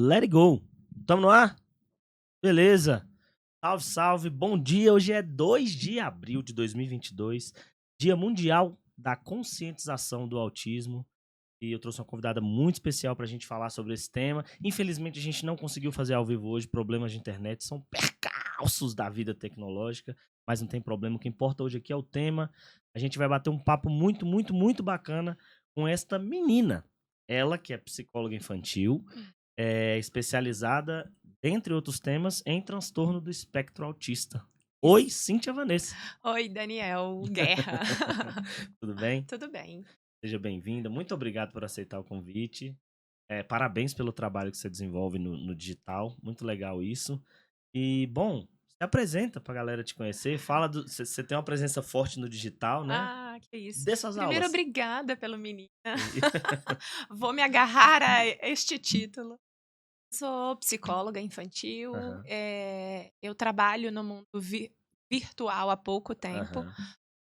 Let it go. Tamo no ar? Beleza. Salve, salve. Bom dia. Hoje é 2 de abril de 2022, Dia Mundial da Conscientização do Autismo. E eu trouxe uma convidada muito especial pra gente falar sobre esse tema. Infelizmente, a gente não conseguiu fazer ao vivo hoje. Problemas de internet são percalços da vida tecnológica, mas não tem problema. O que importa hoje aqui é o tema. A gente vai bater um papo muito bacana com esta menina. Ela que é psicóloga infantil, é especializada, entre outros temas, em transtorno do espectro autista. Oi, Cíntia Vanessa. Oi, Daniel Guerra. Tudo bem? Tudo bem. Seja bem-vinda. Muito obrigado por aceitar o convite. Parabéns pelo trabalho que você desenvolve no digital. Muito legal isso. E, bom, se apresenta pra galera te conhecer. Fala do. Você tem uma presença forte no digital, né? Ah, que isso. Dê suas Primeiro, aulas. obrigada pelo menina. Vou me agarrar a este título. Sou psicóloga infantil. Aham, Eu trabalho no mundo virtual há pouco tempo, aham.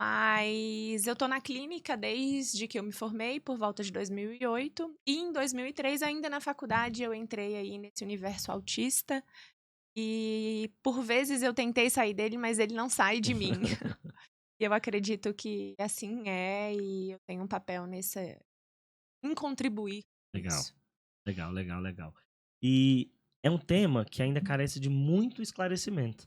mas eu tô na clínica desde que eu me formei, por volta de 2008. E em 2003, ainda na faculdade, eu entrei aí nesse universo autista. E por vezes eu tentei sair dele, mas ele não sai de mim. E eu acredito que assim é, e eu tenho um papel em contribuir com Legal, isso. legal. E é um tema que ainda carece de muito esclarecimento,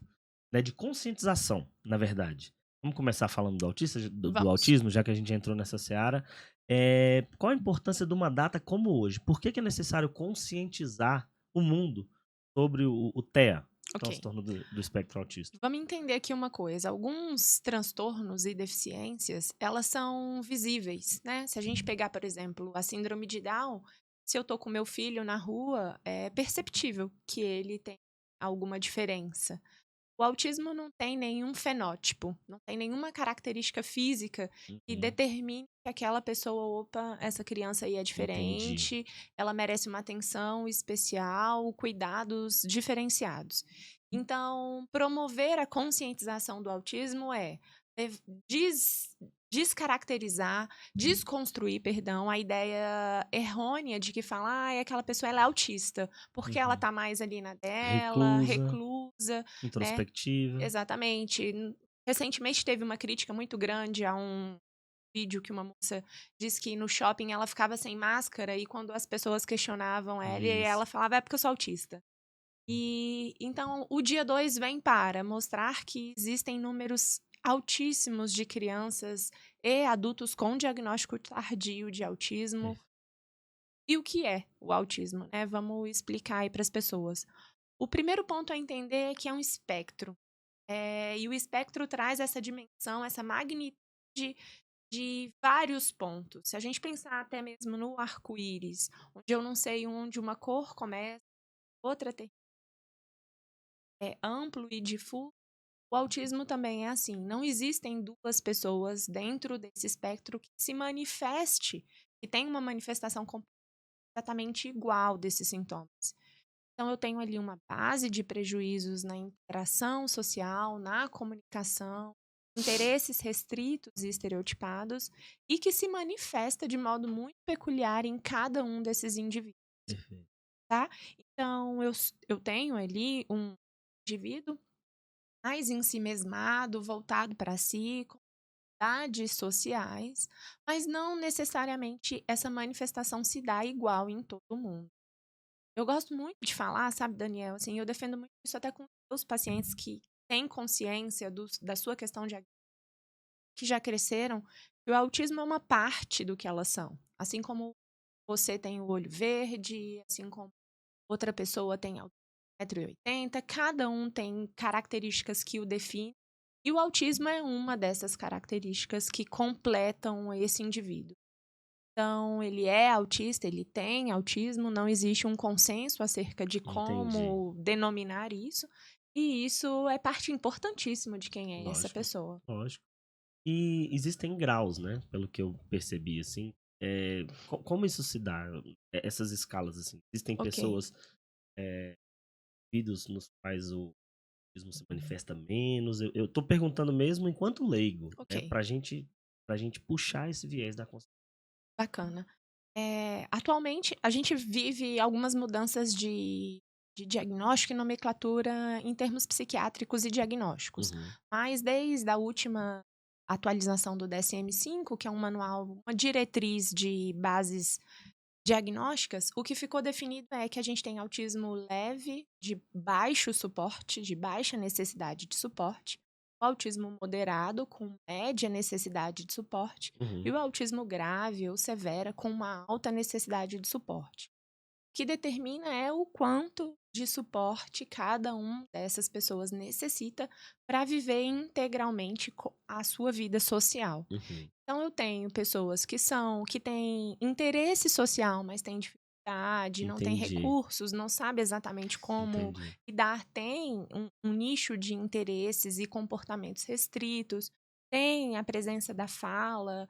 né? De conscientização, na verdade. Vamos começar falando do autista, do Vamos. autismo, já que a gente entrou nessa seara. Qual a importância de uma data como hoje? Por que é necessário conscientizar o mundo sobre o TEA, Ok. transtorno do espectro autista? Vamos entender aqui uma coisa. Alguns transtornos e deficiências, elas são visíveis, né? Se a gente pegar, por exemplo, a síndrome de Down, se eu tô com meu filho na rua, é perceptível que ele tem alguma diferença. O autismo não tem nenhum fenótipo, não tem nenhuma característica física que Uhum, determine que aquela pessoa, opa, essa criança aí é entendi. diferente, ela merece uma atenção especial, cuidados diferenciados. Então, promover a conscientização do autismo é lev- des- descaracterizar, desconstruir, perdão, a ideia errônea de que fala, ah, aquela pessoa ela é autista, porque ela Uhum. tá mais ali na dela, Reclusa, reclusa, né? introspectiva. Exatamente. Recentemente teve uma crítica muito grande a um vídeo que uma moça disse que no shopping ela ficava sem máscara e quando as pessoas questionavam ela, e Vi isso. ela falava, é porque eu sou autista. E então o dia 2 vem para mostrar que existem números altíssimos de crianças e adultos com diagnóstico tardio de autismo. E o que é o autismo, né? Vamos explicar aí para as pessoas. O primeiro ponto a entender é que é um espectro. E o espectro traz essa dimensão, essa magnitude de vários pontos. Se a gente pensar até mesmo no arco-íris, onde eu não sei onde uma cor começa, outra é amplo e difuso, o autismo também é assim. Não existem duas pessoas dentro desse espectro que se manifeste, que tem uma manifestação completamente igual desses sintomas. Então, eu tenho ali uma base de prejuízos na interação social, na comunicação, interesses restritos e estereotipados, e que se manifesta de modo muito peculiar em cada um desses indivíduos, Perfeito. tá? Então, eu tenho ali um indivíduo mais ensimesmado, voltado para si, com habilidades sociais, mas não necessariamente essa manifestação se dá igual em todo mundo. Eu gosto muito de falar, sabe, Daniel, assim, eu defendo muito isso até com os pacientes que têm consciência da sua questão de que já cresceram, que o autismo é uma parte do que elas são. Assim como você tem o olho verde, assim como outra pessoa tem 1,80 m, cada um tem características que o definem, e o autismo é uma dessas características que completam esse indivíduo. Então, ele é autista, ele tem autismo, não existe um consenso acerca de Entendi. como denominar isso, e isso é parte importantíssima de quem é essa Lógico, pessoa. lógico. E existem graus, né? Pelo que eu percebi, assim. Como isso se dá? Essas escalas, assim. Existem Ok, pessoas, vídeos nos quais o autismo se manifesta menos. Eu tô perguntando mesmo enquanto leigo, ok, né? Pra gente puxar esse viés da consciência. bacana. Atualmente, a gente vive algumas mudanças de diagnóstico e nomenclatura em termos psiquiátricos e diagnósticos. Uhum. Mas desde a última atualização do DSM-5, que é um manual, uma diretriz de bases diagnósticas, o que ficou definido é que a gente tem autismo leve, de baixo suporte, de baixa necessidade de suporte, o autismo moderado, com média necessidade de suporte, e Uhum. o autismo grave ou severa, com uma alta necessidade de suporte. O que determina é o quanto de suporte cada uma dessas pessoas necessita para viver integralmente a sua vida social. Uhum. Então eu tenho pessoas que têm interesse social, mas têm dificuldade, não têm Entendi, recursos, não sabe exatamente como entendi. lidar, tem um nicho de interesses e comportamentos restritos, tem a presença da fala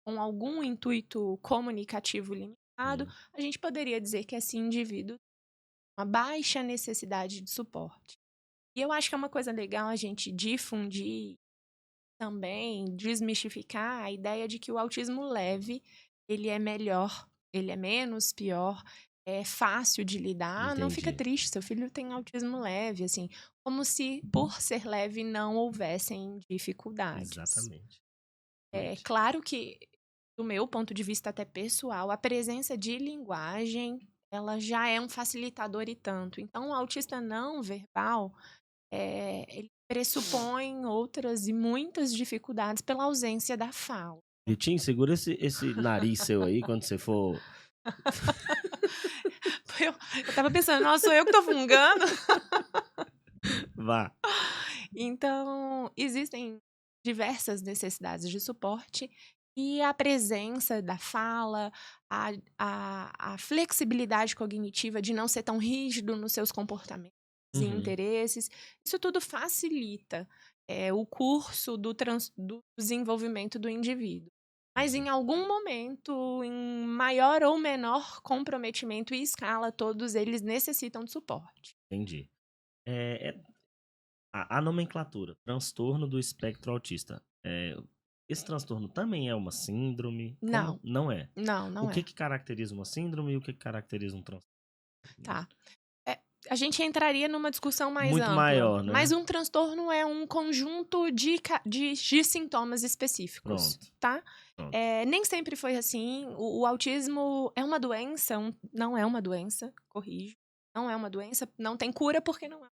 com algum intuito comunicativo limitado, Sim. a gente poderia dizer que esse indivíduo tem uma baixa necessidade de suporte. E eu acho que é uma coisa legal a gente difundir também, desmistificar a ideia de que o autismo leve, ele é melhor, ele é menos pior, é fácil de lidar. Não fica Entendi. triste, seu filho tem autismo leve, assim, como se por ser leve não houvessem dificuldades. Exatamente. É Exatamente. claro que, do meu ponto de vista até pessoal, a presença de linguagem, ela já é um facilitador e tanto. Então, o autista não verbal, ele pressupõe outras e muitas dificuldades pela ausência da fala. Vitinho, segura esse nariz seu aí quando você for. Eu estava pensando: "Nossa, sou eu que tô fungando?". Vá. Então, existem diversas necessidades de suporte e a presença da fala, a flexibilidade cognitiva de não ser tão rígido nos seus comportamentos e Uhum. interesses, isso tudo facilita, o curso do desenvolvimento do indivíduo. Mas em Entendi, algum momento, em maior ou menor comprometimento e escala, todos eles necessitam de suporte. entendi. É a nomenclatura, transtorno do espectro autista. Esse transtorno também é uma síndrome? Como Não, não é? não, O não que é. que caracteriza uma síndrome e o que que caracteriza um transtorno? Tá. A gente entraria numa discussão mais Muito ampla, maior, mas né? um transtorno é um conjunto de sintomas específicos, Pronto, tá? pronto. Nem sempre foi assim. O autismo é uma doença, não é uma doença, corrijo. Não é uma doença, não tem cura porque não é.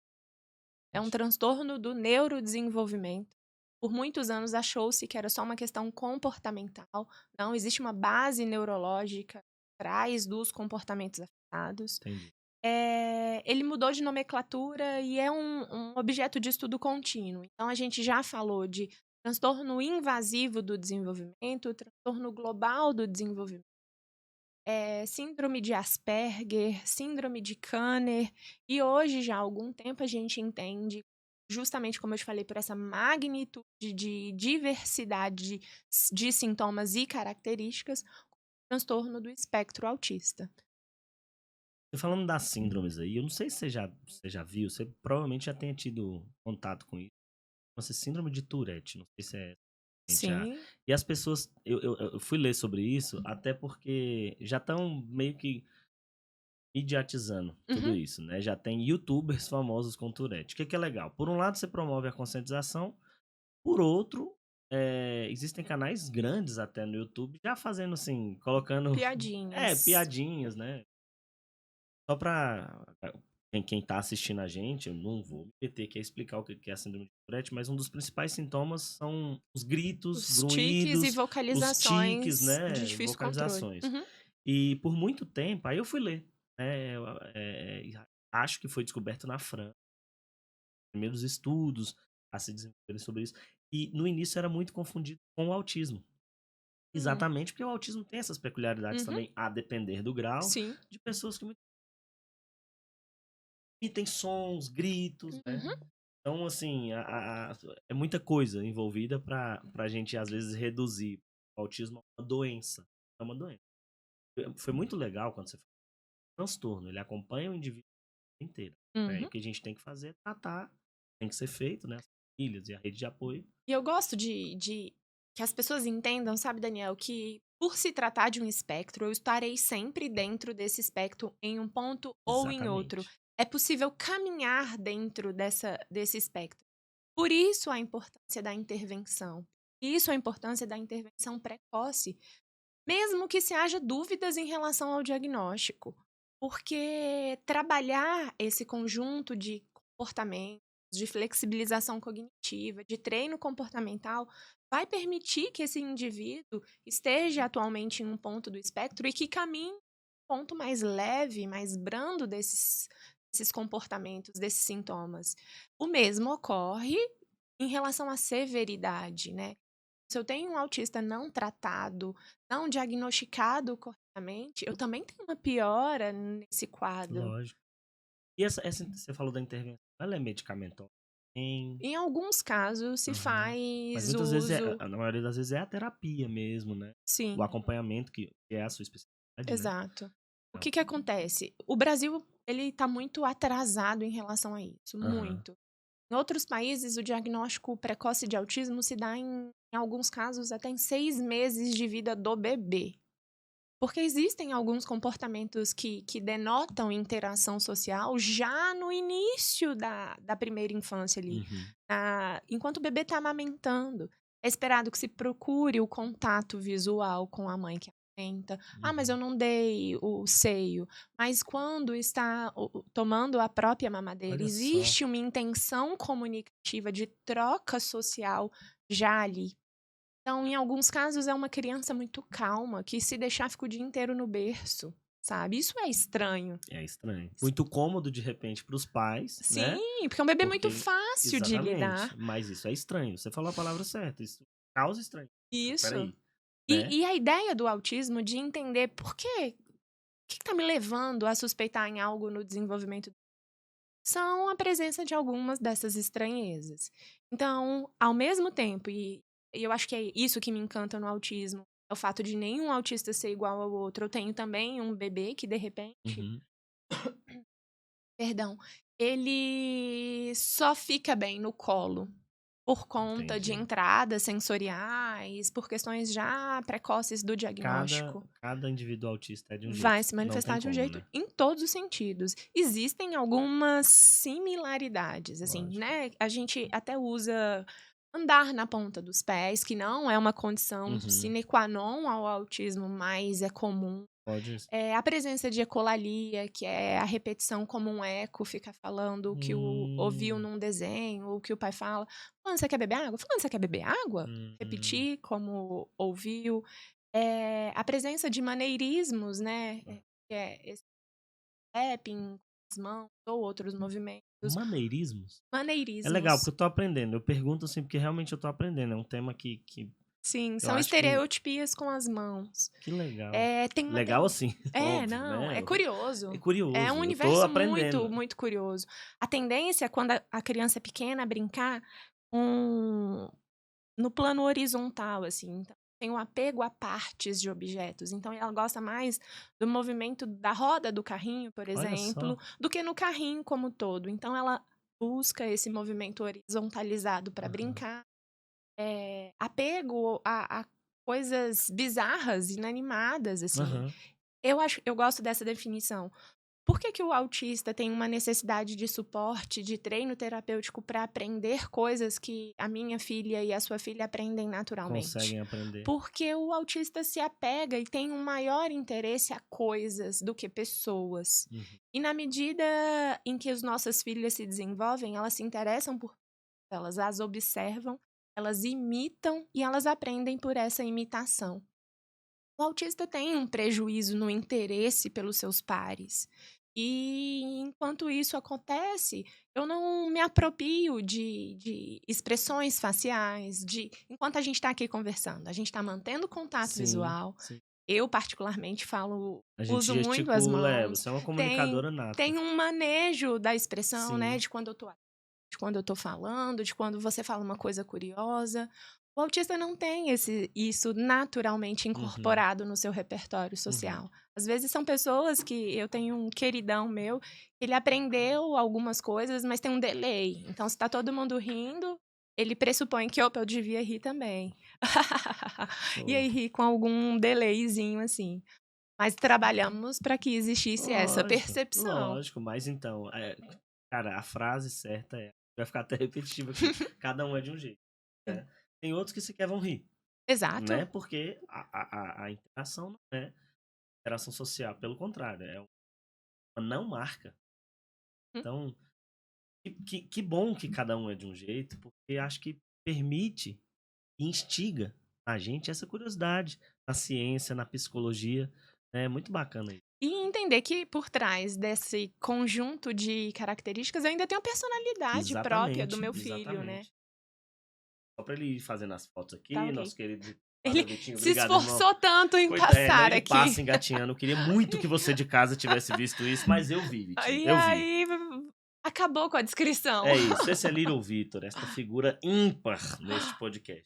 É um transtorno do neurodesenvolvimento. Por muitos anos achou-se que era só uma questão comportamental. Não, existe uma base neurológica atrás dos comportamentos afetados. Entendi. Ele mudou de nomenclatura e é um objeto de estudo contínuo. Então, a gente já falou de transtorno invasivo do desenvolvimento, transtorno global do desenvolvimento, síndrome de Asperger, síndrome de Kanner, e hoje, já há algum tempo, a gente entende, justamente como eu te falei, por essa magnitude de diversidade de sintomas e características, transtorno do espectro autista. E falando das síndromes aí, eu não sei se você já viu, você provavelmente já tenha tido contato com isso. Chama-se síndrome de Tourette, não sei se é realmente a. Sim. E as pessoas, eu fui ler sobre isso, até porque já estão meio que mediatizando tudo Uhum. isso, né? Já tem youtubers famosos com Tourette. O que que é legal? Por um lado, você promove a conscientização, por outro, existem canais grandes até no YouTube já fazendo assim, colocando Piadinhas. piadinhas, né? Só pra quem tá assistindo a gente, eu não vou me meter aqui a explicar o que que é a síndrome de Tourette, mas um dos principais sintomas são os gritos, Os tiques e grunhidos, os tiques, vocalizações de né, difícil controle. vocalizações. Uhum. E por muito tempo, aí eu fui ler, né, acho que foi descoberto na França, primeiros estudos a se desenvolverem sobre isso, e no início era muito confundido com o autismo. Uhum. Exatamente porque o autismo tem essas peculiaridades Uhum. também, a depender do grau, Sim. de pessoas que emitem sons, gritos, né. Uhum. Então, assim, é muita coisa envolvida pra gente, às vezes, reduzir o autismo a uma doença. É uma doença. Foi muito legal quando você falou transtorno, ele acompanha o indivíduo inteiro, né, e o Uhum. que a gente tem que fazer é tratar, tem que ser feito, né, as famílias e a rede de apoio. E eu gosto de que as pessoas entendam, sabe, Daniel, que por se tratar de um espectro, eu estarei sempre dentro desse espectro em um ponto ou em outro. Exatamente. É possível caminhar dentro desse espectro. Por isso a importância da intervenção. Isso a importância da intervenção precoce, mesmo que se haja dúvidas em relação ao diagnóstico, porque trabalhar esse conjunto de comportamentos, de flexibilização cognitiva, de treino comportamental, vai permitir que esse indivíduo esteja atualmente em um ponto do espectro e que caminhe um ponto mais leve, mais brando desses comportamentos, desses sintomas. O mesmo ocorre em relação à severidade, né? Se eu tenho um autista não tratado, não diagnosticado corretamente, eu também tenho uma piora nesse quadro. Lógico. E essa você falou da intervenção, ela é medicamentosa? Tem. Em alguns casos se Aham. Mas faz muitas vezes uso. na maioria das vezes é a terapia mesmo, né? O Sim, acompanhamento que é a sua especialidade, né? exato. O Então, que acontece? O Brasil, ele está muito atrasado em relação a isso, aham. muito. Em outros países, o diagnóstico precoce de autismo se dá em alguns casos até em 6 meses de vida do bebê. Porque existem alguns comportamentos que denotam interação social já no início da primeira infância ali. Uhum. Enquanto o bebê está amamentando, é esperado que se procure o contato visual com a mãe que amamenta. Ah, mas eu Uhum. não dei o seio. Mas quando está tomando a própria mamadeira, Olha só. existe uma intenção comunicativa de troca social já ali. Então, em alguns casos, é uma criança muito calma, que se deixar fica o dia inteiro no berço, sabe? Isso é estranho. É estranho. Muito cômodo, de repente, para os pais, Sim, né? porque é um bebê muito Porque, fácil de exatamente, lidar. mas isso é estranho. Você falou a palavra certa, isso causa estranho. Isso. Peraí, né? E a ideia do autismo de entender por quê, o que está me levando a suspeitar em algo no desenvolvimento são a presença de algumas dessas estranhezas. Então, ao mesmo tempo, e eu acho que é isso que me encanta no autismo, é o fato de nenhum autista ser igual ao outro. Eu tenho também um bebê que, de repente, Uhum. perdão, ele só fica bem no colo por conta de Entendi. entradas sensoriais, por questões já precoces do diagnóstico. Cada indivíduo autista é de um Vai jeito. se Não tem manifestar de um como, jeito né? em todos os sentidos. Existem algumas similaridades, assim, Lógico. né? A gente até usa andar na ponta dos pés, que não é uma condição Uhum. sine qua non ao autismo, mas é comum. Pode. A presença de ecolalia, que é a repetição como um eco, fica falando o que ouviu Hum, num desenho, ou o que o pai fala. Fulano, você quer beber água? Fulano, você quer beber água? hum. Repetir como ouviu. A presença de maneirismos, né? Que é esse tapping com as mãos ou outros movimentos. Maneirismos? É legal, Maneirismos. porque eu tô aprendendo. Eu pergunto assim, porque realmente eu tô aprendendo. É um tema que Sim, eu são acho que. estereotipias com as mãos. Que legal. Tem uma Legal assim, óbvio, não, né? é É curioso. É um curioso. Eu tô universo aprendendo. muito, muito curioso. A tendência, quando a criança é pequena, é brincar com no plano horizontal, assim. Então, tem um apego a partes de objetos. Então, ela gosta mais do movimento da roda do carrinho, por Olha exemplo, só. do que no carrinho como todo. Então, ela busca esse movimento horizontalizado para Aham. brincar. Apego a coisas bizarras, inanimadas, assim. Aham. Eu gosto dessa definição. Por que que o autista tem uma necessidade de suporte, de treino terapêutico para aprender coisas que a minha filha e a sua filha aprendem naturalmente? Conseguem aprender. Porque o autista se apega e tem um maior interesse a coisas do que pessoas. Uhum. E na medida em que as nossas filhas se desenvolvem, elas se interessam por elas as observam, elas imitam e elas aprendem por essa imitação. O autista tem um prejuízo no interesse pelos seus pares. E enquanto isso acontece, eu não me apropio de expressões faciais, enquanto a gente está aqui conversando, a gente está mantendo contato Sim, visual. sim. Eu, particularmente, falo, A gente uso muito as gesticula, mãos. você é uma Tem, comunicadora nata. tem um manejo da expressão, né? Sim. De quando eu tô falando, de quando você fala uma coisa curiosa. O autista não tem isso naturalmente Uhum. incorporado no seu repertório Uhum. social. Às vezes são pessoas que eu tenho um queridão meu, ele aprendeu algumas coisas, mas tem um delay. Então, se tá todo mundo rindo, ele pressupõe que, opa, eu devia rir também. E Pô, aí ri com algum delayzinho, assim. Mas trabalhamos para que existisse essa lógico, percepção. lógico, mas então, cara, a frase certa vai ficar até repetitivo aqui, cada um é de um jeito, Sim. né. Tem outros que sequer vão rir, né, Exato. porque a interação não é interação social, pelo contrário, é uma não marca. Hum. Então, que bom que cada um é de um jeito, porque acho que permite e instiga a gente essa curiosidade na ciência, na psicologia, é muito bacana isso. E entender que por trás desse conjunto de características, eu ainda tenho a personalidade própria do Exatamente, meu filho, né. exatamente. Só pra ele ir fazendo as fotos Tá aqui, ok. nosso querido Ele Fábio Vitinho, se obrigado, irmão. esforçou tanto em Não, passar ele aqui. passa engatinhando. Eu queria muito que você de casa tivesse visto isso, mas eu vi, Vitinho, E eu vi. aí, acabou com a descrição. É isso, esse é Little Vitor, esta figura ímpar neste podcast.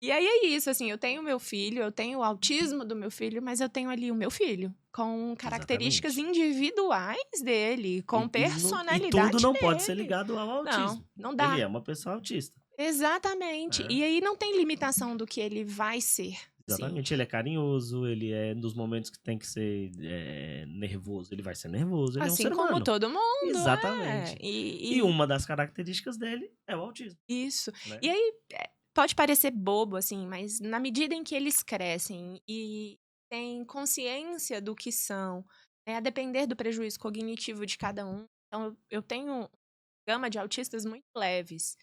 E aí é isso, assim, eu tenho meu filho, eu tenho o autismo do meu filho, mas eu tenho ali o meu filho, com características Exatamente. individuais dele, com E tudo personalidade não pode ser dele. ligado ao Não, autismo. não Ele dá. é uma pessoa autista, Exatamente. né? E aí não tem limitação do que ele vai ser, assim. Exatamente, ele é carinhoso, ele é nos momentos que tem que ser nervoso, ele vai ser nervoso, ele é um Assim ser como humano. todo mundo, é. Exatamente. E uma das características dele é o autismo, Isso. né? E aí, pode parecer bobo, assim, mas na medida em que eles crescem e têm consciência do que são, a depender do prejuízo cognitivo de cada um. Então, eu tenho gama de autistas muito leves.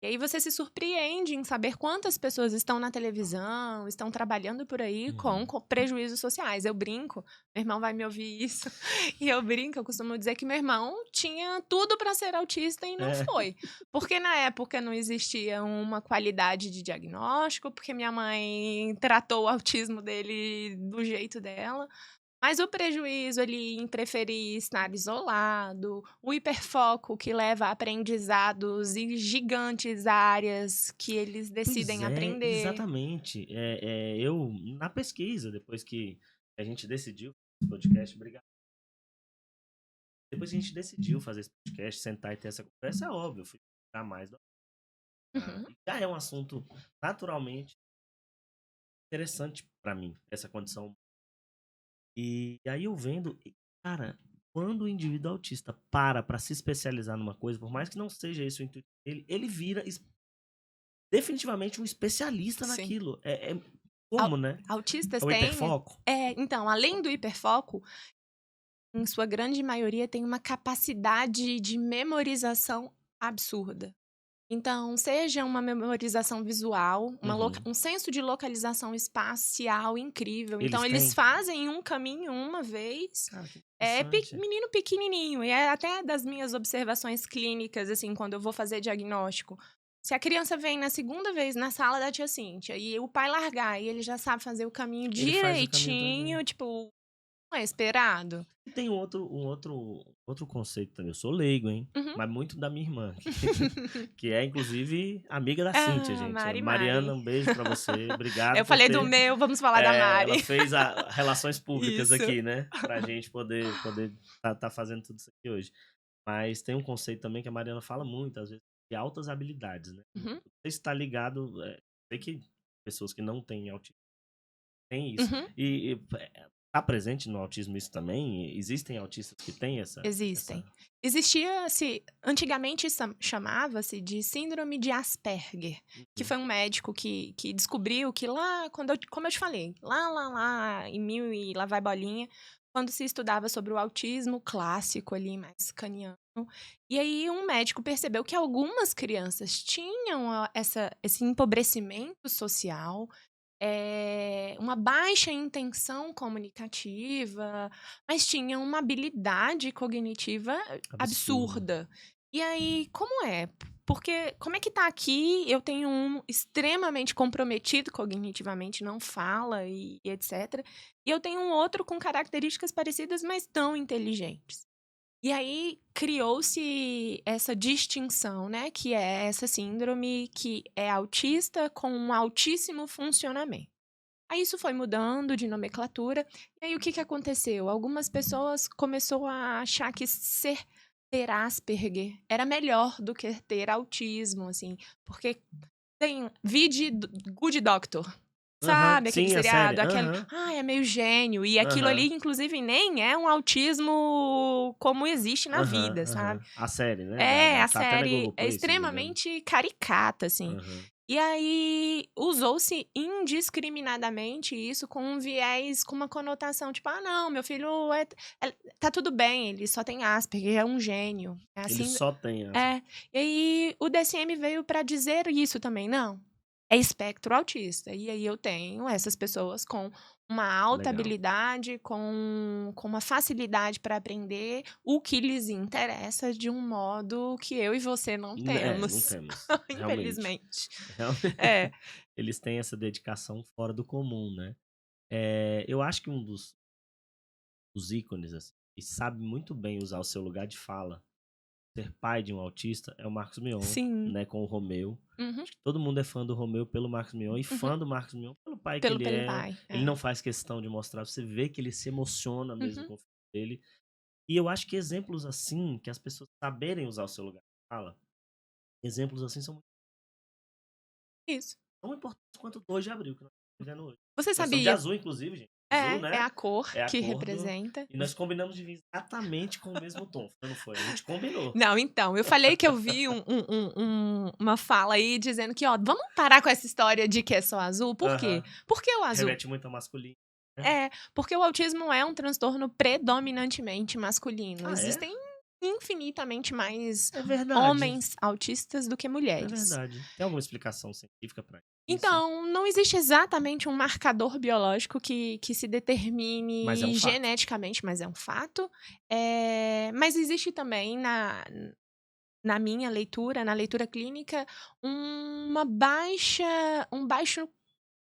E aí você se surpreende em saber quantas pessoas estão na televisão, estão trabalhando por aí Uhum. com prejuízos sociais. Eu brinco, meu irmão vai me ouvir isso, e eu brinco, eu costumo dizer que meu irmão tinha tudo para ser autista e não É, foi. Porque na época não existia uma qualidade de diagnóstico, porque minha mãe tratou o autismo dele do jeito dela. Mas o prejuízo ali em preferir estar isolado, o hiperfoco que leva a aprendizados em gigantes áreas que eles pois decidem é, aprender. exatamente. Eu, na pesquisa, depois que a gente decidiu fazer esse podcast, obrigado. Depois que a gente decidiu fazer esse podcast, sentar e ter essa conversa, é óbvio, eu fui buscar mais. Uhum. E já é um assunto naturalmente interessante pra mim, essa condição. E aí eu vendo, cara, quando o indivíduo autista para se especializar numa coisa, por mais que não seja esse o intuito dele, ele vira definitivamente um especialista Sim. naquilo. Au- Como, né? É Autistas o têm. hiperfoco. Então, além do hiperfoco, em sua grande maioria, tem uma capacidade de memorização absurda. Então, seja uma memorização visual, Uhum. um senso de localização espacial incrível. Então, Eles eles têm. fazem um caminho uma vez. Cara, que É interessante. menino pequenininho. E é até das minhas observações clínicas, assim, quando eu vou fazer diagnóstico. Se a criança vem na segunda vez na sala da tia Cíntia e o pai largar e ele já sabe fazer o caminho Ele faz o caminho todinho. direitinho, tipo, não é esperado? E tem um outro conceito também. Eu sou leigo, hein? Uhum. Mas muito da minha irmã, que é inclusive amiga da Cíntia, Ah, gente. Mari Mariana, Mari. um beijo pra você. Obrigado Eu por falei do ter. meu, vamos falar da Ela Mari. fez relações públicas Isso. aqui, né? Pra gente poder tá fazendo tudo isso aqui hoje. Mas tem um conceito também que a Mariana fala muito, às vezes, de altas habilidades, né? Não Uhum, sei se tá ligado. Sei que pessoas que não têm autismo têm isso. uhum. Tá presente no autismo isso também? Existem autistas que têm essa... Existem. Existia-se, antigamente chamava-se de síndrome de Asperger, que Uhum. foi um médico que descobriu que lá, como eu te falei, lá, em mil e lá vai bolinha, quando se estudava sobre o autismo clássico ali, mais caniano, e aí um médico percebeu que algumas crianças tinham esse empobrecimento social, uma baixa intenção comunicativa, mas tinha uma habilidade cognitiva Absurdo. absurda. E aí, como é? Porque como é que tá aqui, eu tenho um extremamente comprometido cognitivamente, não fala e etc. E eu tenho um outro com características parecidas, mas tão inteligentes. E aí criou-se essa distinção, né, que é essa síndrome que é autista com um altíssimo funcionamento. Aí isso foi mudando de nomenclatura, e aí o que aconteceu? Algumas pessoas começou a achar que ser ter Asperger era melhor do que ter autismo, assim, porque vide Good Doctor, Aham. sabe aquele Sim, a série. seriado? Aquele, Aham. é meio gênio, e aquilo ali, Aham. inclusive, nem é um autismo como existe na Aham. vida, sabe? Aham. A série, né? A Tá até na série é Globoplay, se não me engano. extremamente caricata, assim. Aham. E aí usou-se indiscriminadamente isso com um viés, com uma conotação tipo, não, meu filho tá tudo bem, ele só tem Asperger, é um gênio. É Ele assim, só tem as. é. E aí o DSM veio para dizer isso também, não. É espectro autista. E aí eu tenho essas pessoas com uma alta Legal. habilidade, com uma facilidade para aprender o que lhes interessa de um modo que eu e você não Não temos. temos. Realmente. Infelizmente. Realmente. É. Eles têm essa dedicação fora do comum, né? Eu acho que um dos ícones, assim, e sabe muito bem usar o seu lugar de fala, ser pai de um autista, é o Marcos Mion, Sim. né? Com o Romeu. Uhum. Acho que todo mundo é fã do Romeu pelo Marcos Mion e fã do Marcos Mion pelo pai que Pelo ele é. pai. Ele não faz questão de mostrar, você vê que ele se emociona mesmo Uhum. com o filho dele. E eu acho que exemplos assim, que as pessoas saberem usar o seu lugar de fala, exemplos assim são Isso. tão importantes quanto o 2 de abril que nós estamos vivendo hoje. Você Nós estamos de sabia? azul, inclusive, gente. Azul, né? É a cor É a que cor representa. E nós combinamos de vir exatamente com o mesmo tom. Não foi? A gente combinou. Não, então, eu falei que eu vi uma fala aí dizendo que, vamos parar com essa história de que é só azul. Por quê? Porque o azul. Remete muito ao masculino. Né? Porque o autismo é um transtorno predominantemente masculino. Existem infinitamente mais homens autistas do que mulheres. É verdade. Tem alguma explicação científica para isso? Então, não existe exatamente um marcador biológico que se determine Mas é um fato. geneticamente, mas é um fato. Mas existe também na minha leitura, na leitura clínica, um baixo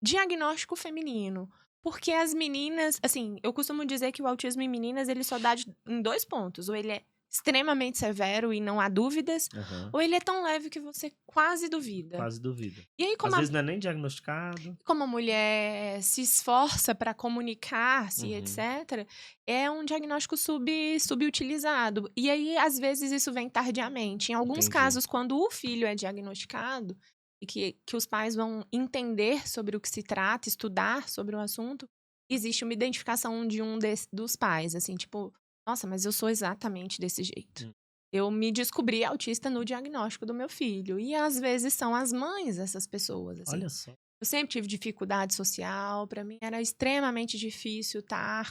diagnóstico feminino. Porque as meninas, assim, eu costumo dizer que o autismo em meninas, ele só dá em 2 pontos. Ou ele é extremamente severo e não há dúvidas, ou ele é tão leve que você quase duvida. Quase duvida. E aí, Às vezes não é nem diagnosticado. Como a mulher se esforça para comunicar-se, etc., é um diagnóstico subutilizado. E aí, às vezes, isso vem tardiamente. Em alguns casos, quando o filho é diagnosticado e que os pais vão entender sobre o que se trata, estudar sobre o assunto, existe uma identificação de dos pais, assim, tipo, nossa, mas eu sou exatamente desse jeito. Eu me descobri autista no diagnóstico do meu filho. E às vezes são as mães essas pessoas, assim. Olha só. Eu sempre tive dificuldade social, para mim era extremamente difícil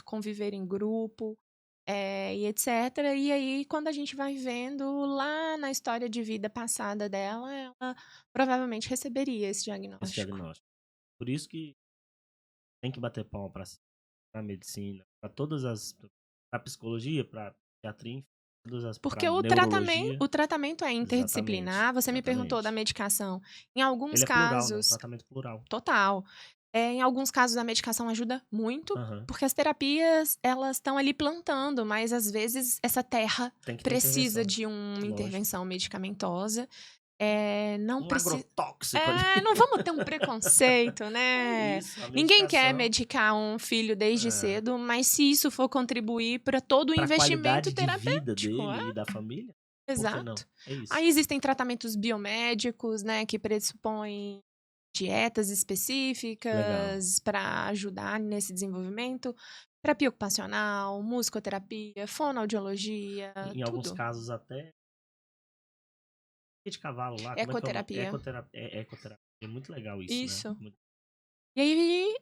conviver em grupo, e etc. E aí, quando a gente vai vendo lá na história de vida passada dela, ela provavelmente receberia esse diagnóstico. Por isso que tem que bater palma para medicina, para todas as, para psicologia, para psiquiatria, todas as. Porque o tratamento é interdisciplinar. Você me perguntou da medicação. Em alguns Ele casos. É plural, né? Um tratamento plural. Total. Em alguns casos a medicação ajuda muito, porque as terapias, elas estão ali plantando, mas às vezes essa terra precisa de uma intervenção medicamentosa. Não precisa. Agrotóxico. Não vamos ter um preconceito, né? Ninguém quer medicar um filho desde cedo, mas se isso for contribuir para todo o investimento terapêutico. De vida dele e da família. Exato. Aí existem tratamentos biomédicos, né, que pressupõem dietas específicas para ajudar nesse desenvolvimento, terapia ocupacional, musicoterapia, fonoaudiologia, em alguns casos até de cavalo lá, ecoterapia. Ecoterapia. É muito legal isso. Né? E aí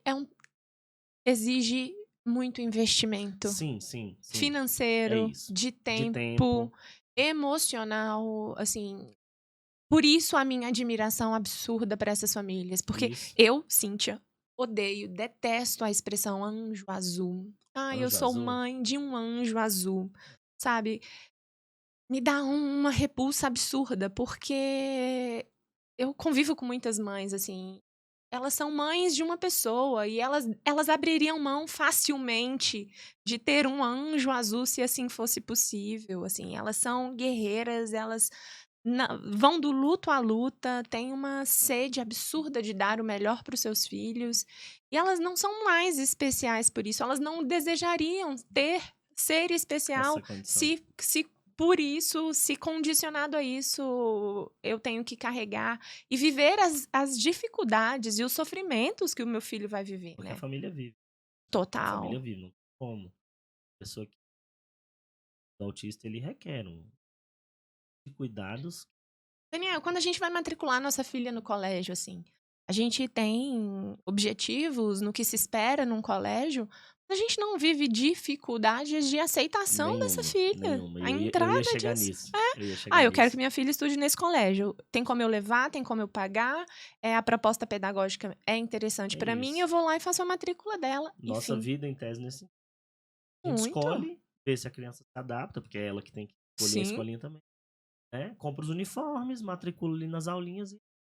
exige muito investimento. Sim. Financeiro, de tempo, emocional, assim. Por isso a minha admiração absurda para essas famílias. Porque eu, Cíntia, odeio, detesto a expressão anjo azul. Eu sou mãe de um anjo azul. Sabe? Me dá uma repulsa absurda, porque eu convivo com muitas mães, assim. Elas são mães de uma pessoa e elas abririam mão facilmente de ter um anjo azul se assim fosse possível. Assim, elas são guerreiras, elas vão do luto à luta, têm uma sede absurda de dar o melhor para os seus filhos. E elas não são mais especiais por isso. Elas não desejariam ser especial se por isso, se condicionado a isso, eu tenho que carregar e viver as dificuldades e os sofrimentos que o meu filho vai viver, Porque a né? família vive. A Total. família vive, não tem como. A pessoa que é autista, ele requer de cuidados. Daniel, quando a gente vai matricular nossa filha no colégio, assim, a gente tem objetivos no que se espera num colégio, mas a gente não vive dificuldades de aceitação dessa Nenhuma, filha. nenhuma. A Eu ia entrada chegar disso. nisso. Eu ia chegar Ah, eu quero que nisso. minha filha estude nesse colégio. Tem como eu levar, tem como eu pagar, a proposta pedagógica é interessante É para mim, eu isso. vou lá e faço a matrícula dela. Nossa Enfim, vida, em tese, nesse. A gente muito. escolhe, vê se a criança se adapta, porque é ela que tem que escolher a Sim. escolinha também. Né? Compra os uniformes, matricula ali nas aulinhas.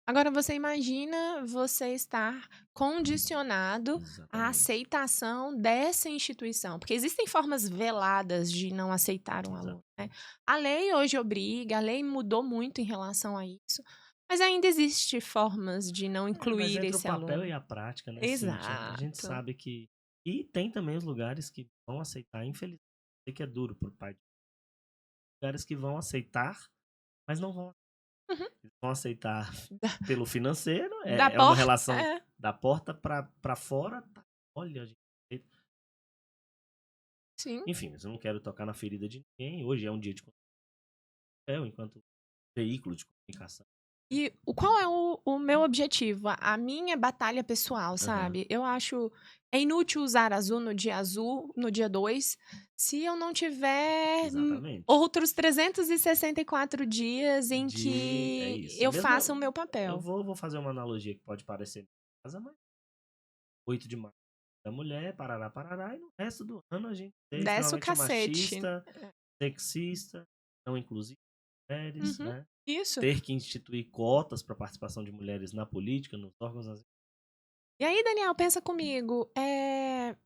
Agora você imagina você estar condicionado à Exatamente. aceitação dessa instituição, porque existem formas veladas de não aceitar um aluno, né? A lei hoje obriga, a lei mudou muito em relação a isso, mas ainda existe formas de não Mas incluir entre o esse papel e aluno. a prática, né, Cíntia? A gente Exato. sabe que. E tem também os lugares que vão aceitar, infelizmente. Sei que é duro pro pai. Lugares que vão aceitar, mas não vão. Uhum. Eles vão aceitar Da, pelo financeiro, da é uma porta, relação da porta pra fora. Tá, olha, gente. sim. Enfim, mas eu não quero tocar na ferida de ninguém. Hoje é um dia de papel, enquanto veículo de comunicação. E qual é o meu objetivo? A minha batalha pessoal, Aham. sabe? Eu acho é inútil usar azul, no dia 2, se eu não tiver Exatamente. outros 364 dias em É que isso. eu Mesmo faça o meu eu papel. vou fazer uma analogia que pode parecer casa, mas 8 de março da mulher, parará, parará, e no resto do ano a gente é Desce o extremamente cacete. machista, sexista, não inclusivo de mulheres, Uhum, né? isso. Ter que instituir cotas para participação de mulheres na política, nos órgãos. E aí, Daniel, pensa comigo,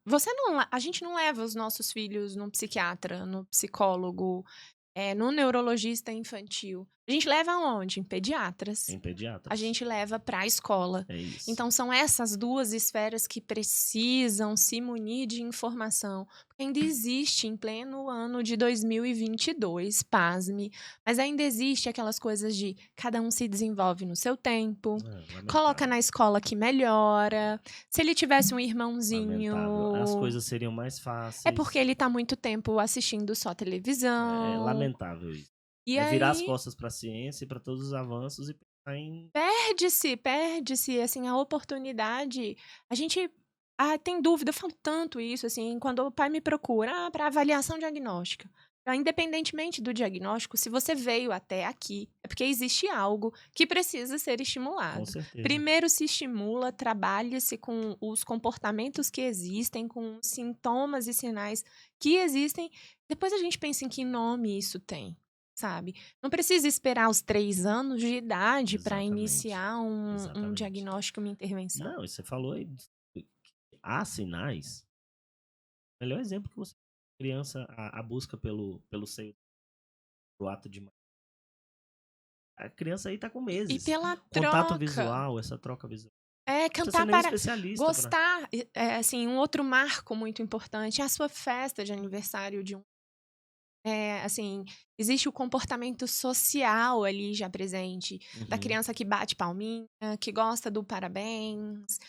você não, a gente não leva os nossos filhos num psiquiatra, no psicólogo, no neurologista infantil. A gente leva aonde? Em pediatras. Em A pediatras. gente leva para a escola. É isso. Então, são essas duas esferas que precisam se munir de informação. Porque ainda existe, em pleno ano de 2022, pasme, mas ainda existe aquelas coisas de cada um se desenvolve no seu tempo, coloca na escola que melhora. Se ele tivesse um irmãozinho, lamentável. As coisas seriam mais fáceis. é porque ele tá muito tempo assistindo só É televisão. lamentável isso. E Virar as aí costas para a ciência e para todos os avanços e pensar em. perde-se, assim, a oportunidade. A gente tem dúvida, eu falo tanto isso, assim, quando o pai me procura, para avaliação diagnóstica. Independentemente do diagnóstico, se você veio até aqui, é porque existe algo que precisa ser Com estimulado. certeza. Primeiro se estimula, trabalha-se com os comportamentos que existem, com os sintomas e sinais que existem. Depois a gente pensa em que nome isso tem, sabe? Não precisa esperar os 3 anos de idade para Exatamente. iniciar um Exatamente. diagnóstico, uma intervenção. Não, e você falou aí. Há sinais. O melhor exemplo que você. Criança, a busca pelo seio, pro ato de. A criança aí tá com E meses. pela Contato troca. visual, essa troca visual. É, Não precisa ser cantar nenhum para especialista. gostar. Assim, um outro marco muito importante é a sua festa de aniversário de assim, existe o comportamento social ali já presente, da criança que bate palminha, que gosta do parabéns.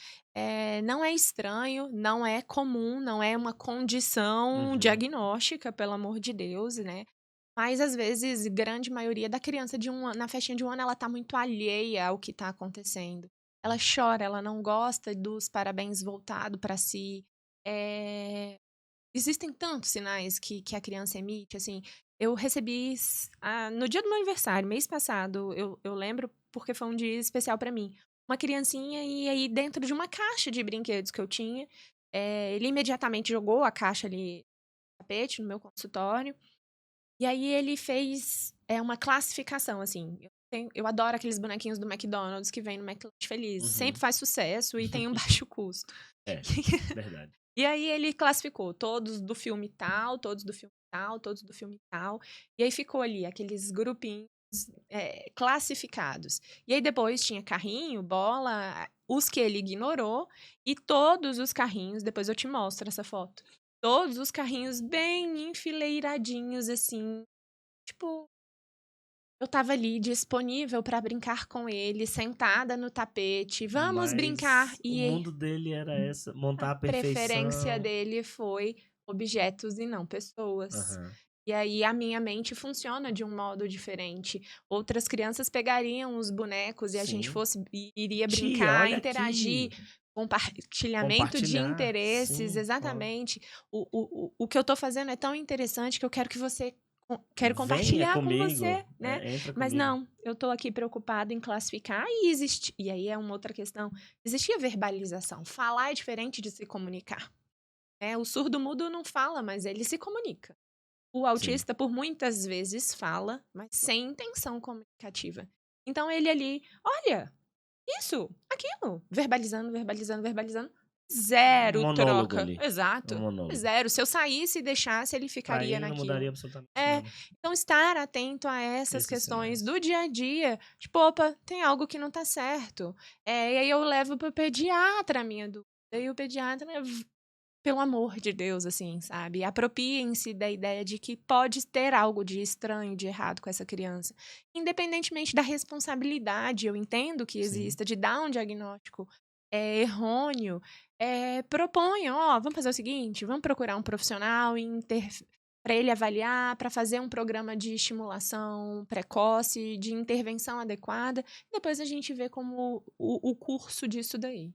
Não é estranho, não é comum, não é uma condição diagnóstica, pelo amor de Deus, né? Mas às vezes, grande maioria da criança na festinha de 1 ano, ela tá muito alheia ao que tá acontecendo. Ela chora, ela não gosta dos parabéns voltado para si. Existem tantos sinais que a criança emite, assim. Eu recebi no dia do meu aniversário, mês passado, eu lembro porque foi um dia especial para mim. Uma criancinha e aí dentro de uma caixa de brinquedos que eu tinha, ele imediatamente jogou a caixa ali no tapete, no meu consultório. E aí ele fez uma classificação, assim. Eu adoro aqueles bonequinhos do McDonald's que vem no McLanche Feliz. Sempre faz sucesso e tem um baixo custo. Verdade. E aí ele classificou todos do filme tal, todos do filme tal, todos do filme tal. E aí ficou ali aqueles grupinhos classificados. E aí depois tinha carrinho, bola, os que ele ignorou. E todos os carrinhos, depois eu te mostro essa foto. Todos os carrinhos bem enfileiradinhos, assim, tipo, eu estava ali disponível para brincar com ele, sentada no tapete, vamos brincar. Mas o E mundo dele era essa, a montar a preferência perfeição. dele foi objetos e não pessoas. Aham. E aí a minha mente funciona de um modo diferente. Outras crianças pegariam os bonecos e a gente Sim. iria Tia, brincar, olha interagir, aqui. compartilhamento de Compartilhar. interesses, Sim, ó. exatamente. O que eu tô fazendo é tão interessante que eu quero que você quero Venha compartilhar com comigo. você, né? Entra Mas comigo. não, eu tô aqui preocupada em classificar e existe. E aí é uma outra questão. Existia verbalização. Falar é diferente de se comunicar. O surdo-mudo não fala, mas ele se comunica. O Sim. autista, por muitas vezes, fala, mas sem intenção comunicativa. Então ele ali, olha, isso, aquilo, verbalizando, verbalizando, verbalizando. Um Zero monólogo troca. ali. Um Exato. monólogo. Zero. Se eu saísse e deixasse, ele Pra ficaria ele não mudaria naquilo. absolutamente É, nada. então estar atento a essas Esses questões sinais. do dia a dia, tipo, opa, tem algo que não tá certo. E aí eu levo pro pediatra a minha dúvida. E o pediatra, pelo amor de Deus, assim, sabe? Apropiem-se da ideia de que pode ter algo de estranho, de errado com essa criança. Independentemente da responsabilidade, eu entendo que Sim. exista, de dar um diagnóstico errôneo, proponham, ó, vamos fazer o seguinte, vamos procurar um profissional para ele avaliar, para fazer um programa de estimulação precoce, de intervenção adequada, e depois a gente vê como o curso disso daí.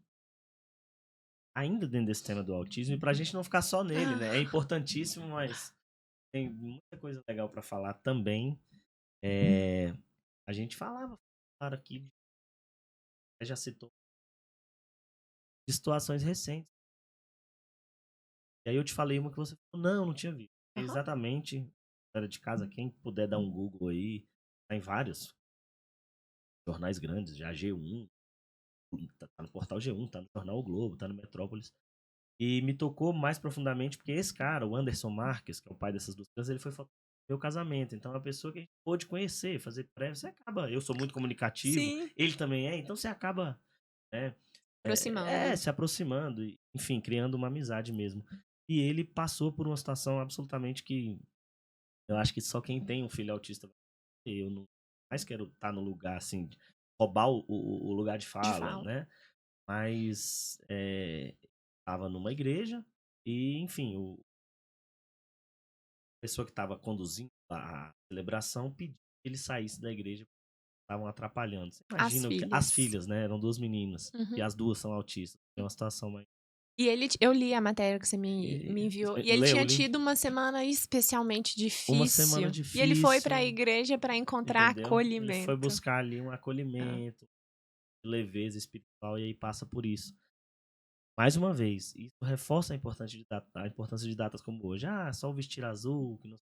Ainda dentro desse tema do autismo, e pra gente não ficar só nele, né? É Ah, importantíssimo, mas tem muita coisa legal pra falar também. É, a gente falava, claro, aqui, já citou, de situações recentes. E aí eu te falei uma que você falou, não tinha visto. aham, Exatamente, era de casa, quem puder dar um Google aí, tá em vários jornais grandes, já G1, tá no portal G1, tá no jornal O Globo, tá no Metrópolis. E me tocou mais profundamente porque esse cara, o Anderson Marques, que é o pai dessas duas crianças, ele foi fotógrafo do meu casamento. Então é uma pessoa que a gente pôde conhecer, fazer prévia, você acaba. Eu sou muito comunicativo, sim. ele também é, então você acaba, né, Aproximando. se aproximando, enfim, criando uma amizade mesmo. E ele passou por uma situação absolutamente que eu acho que só quem tem um filho autista vai ter. Eu não mais quero estar no lugar assim, roubar o lugar de De fala, fala. né? Mas estava numa igreja e, enfim, a pessoa que estava conduzindo a celebração pediu que ele saísse da igreja porque estavam atrapalhando. Você As imagina as filhas. filhas, né? Eram duas meninas e Uhum. as duas são autistas. É uma situação mais. E eu li a matéria que você me enviou, e ele Leu, tinha li. tido uma semana especialmente Uma semana difícil. E ele foi para a difícil, igreja para encontrar entendeu? Ele foi acolhimento. buscar ali um Ah. acolhimento, leveza espiritual e aí passa por isso. Mais uma vez, isso reforça a importância de datas como hoje. Ah, só o vestir azul, que não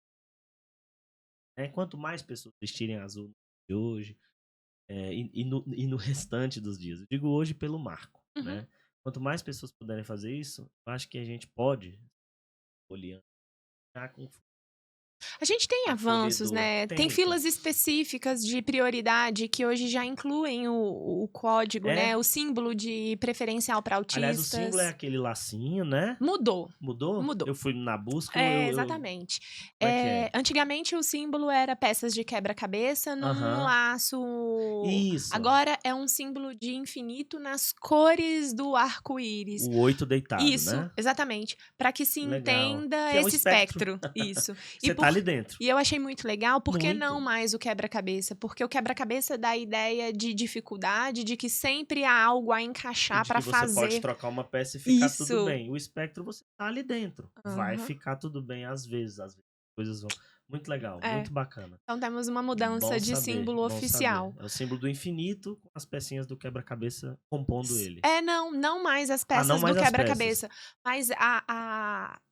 quanto mais pessoas vestirem azul no dia de hoje, e no restante dos dias. Eu digo hoje pelo marco, Uhum. né? Quanto mais pessoas puderem fazer isso, eu acho que a gente pode, olhando, com A gente tem avanços, acolhedor. né? Tem Tem. filas específicas de prioridade que hoje já incluem o código, né? É, O símbolo de preferencial para aliás, o símbolo é autistas. aquele lacinho, né? Mudou. Mudou? Mudou. Eu fui na busca, Exatamente. como é que é? Antigamente o símbolo era peças de quebra-cabeça num Aham. laço. Isso. Agora é um símbolo de infinito nas cores do arco-íris. O 8 deitado, Isso, né? exatamente. Para que se Legal. entenda Que é um esse espectro. espectro. Isso. E, Você tá ali dentro. e eu achei muito legal, por que não Muito. mais o quebra-cabeça? Porque o quebra-cabeça dá a ideia de dificuldade, de que sempre há algo a E encaixar de para que você pode fazer. trocar uma peça e ficar tudo Isso. bem. O espectro você tá ali dentro. Vai Aham. ficar tudo bem às vezes as coisas vão. Muito legal, É. muito bacana. Então temos uma Bom mudança de saber, símbolo bom saber. oficial. É o símbolo do infinito com as pecinhas do quebra-cabeça compondo ele. Não mais as Ah, não peças do mais as peças. quebra-cabeça, mas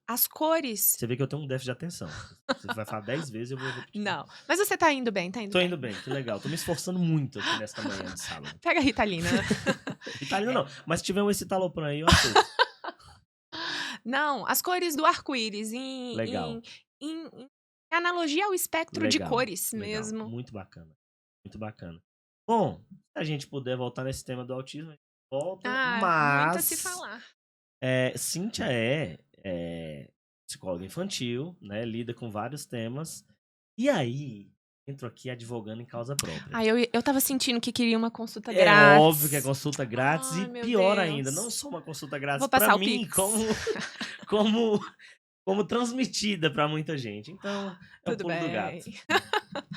as cores. Você vê que eu tenho um déficit de atenção. Você vai falar 10 vezes eu vou repetir. Não, mas você tá indo bem, tá indo Tô bem. indo bem, que legal. Tô me esforçando muito aqui nesta manhã de sábado. Pega a Ritalina. Italina não, mas se tiver um escitalopram aí, eu aceito. Não, as cores do arco-íris Legal, em analogia ao espectro de legal, cores legal. mesmo. Muito bacana, muito bacana. Bom, se a gente puder voltar nesse tema do autismo, a gente volta, Muito a se mas falar. Cíntia é psicóloga infantil, né? Lida com vários temas. E aí, entro aqui advogando em causa própria. Ah, eu tava sentindo que queria uma consulta É óbvio que é grátis. consulta grátis Ai, e meu pior ainda, não Deus. só uma consulta grátis Vou para passar o mim, Pix. como, como transmitida para muita gente. Então, é o Tudo pulo do bem. gato.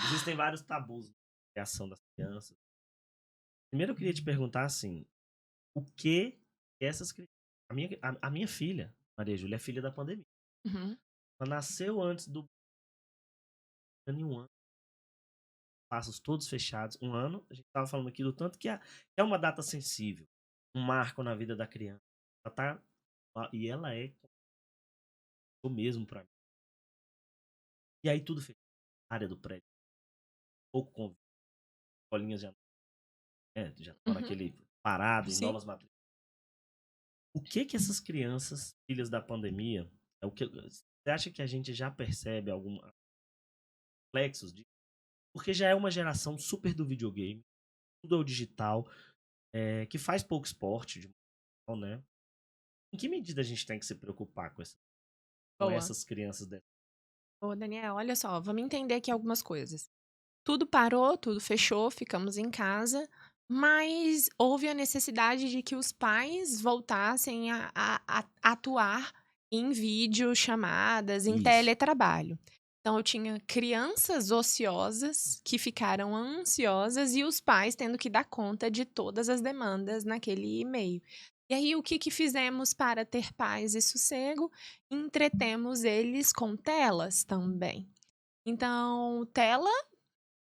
Existem vários tabus na criação das crianças. Primeiro eu queria te perguntar assim, o que essas crianças... A minha filha, Maria Júlia, é filha da pandemia. Uhum. Ela nasceu antes do... um ano. Passos todos fechados. Um ano. A gente estava falando aqui do tanto que é uma data sensível. Um marco na vida da criança. Ela tá... E ela é o mesmo para mim. E aí tudo fechado. Área do prédio. Pouco convívio. Escolinhas já estão Uhum. naquele parado, em Sim. novas matrizes. O que essas crianças, filhas da pandemia, é o que você acha que a gente já percebe algum reflexos disso? Porque já é uma geração super do videogame, tudo é o digital, que faz pouco esporte, de modo, né? Em que medida a gente tem que se preocupar com Boa. essas crianças dessa? Ô, Daniel, olha só, vamos entender aqui algumas coisas. Tudo parou, tudo fechou, ficamos em casa, mas houve a necessidade de que os pais voltassem a atuar em videochamadas, em Isso. teletrabalho. Então, eu tinha crianças ociosas que ficaram ansiosas e os pais tendo que dar conta de todas as demandas naquele e-mail. E aí, o que fizemos para ter paz e sossego? Entretemos eles com telas também. Então, tela,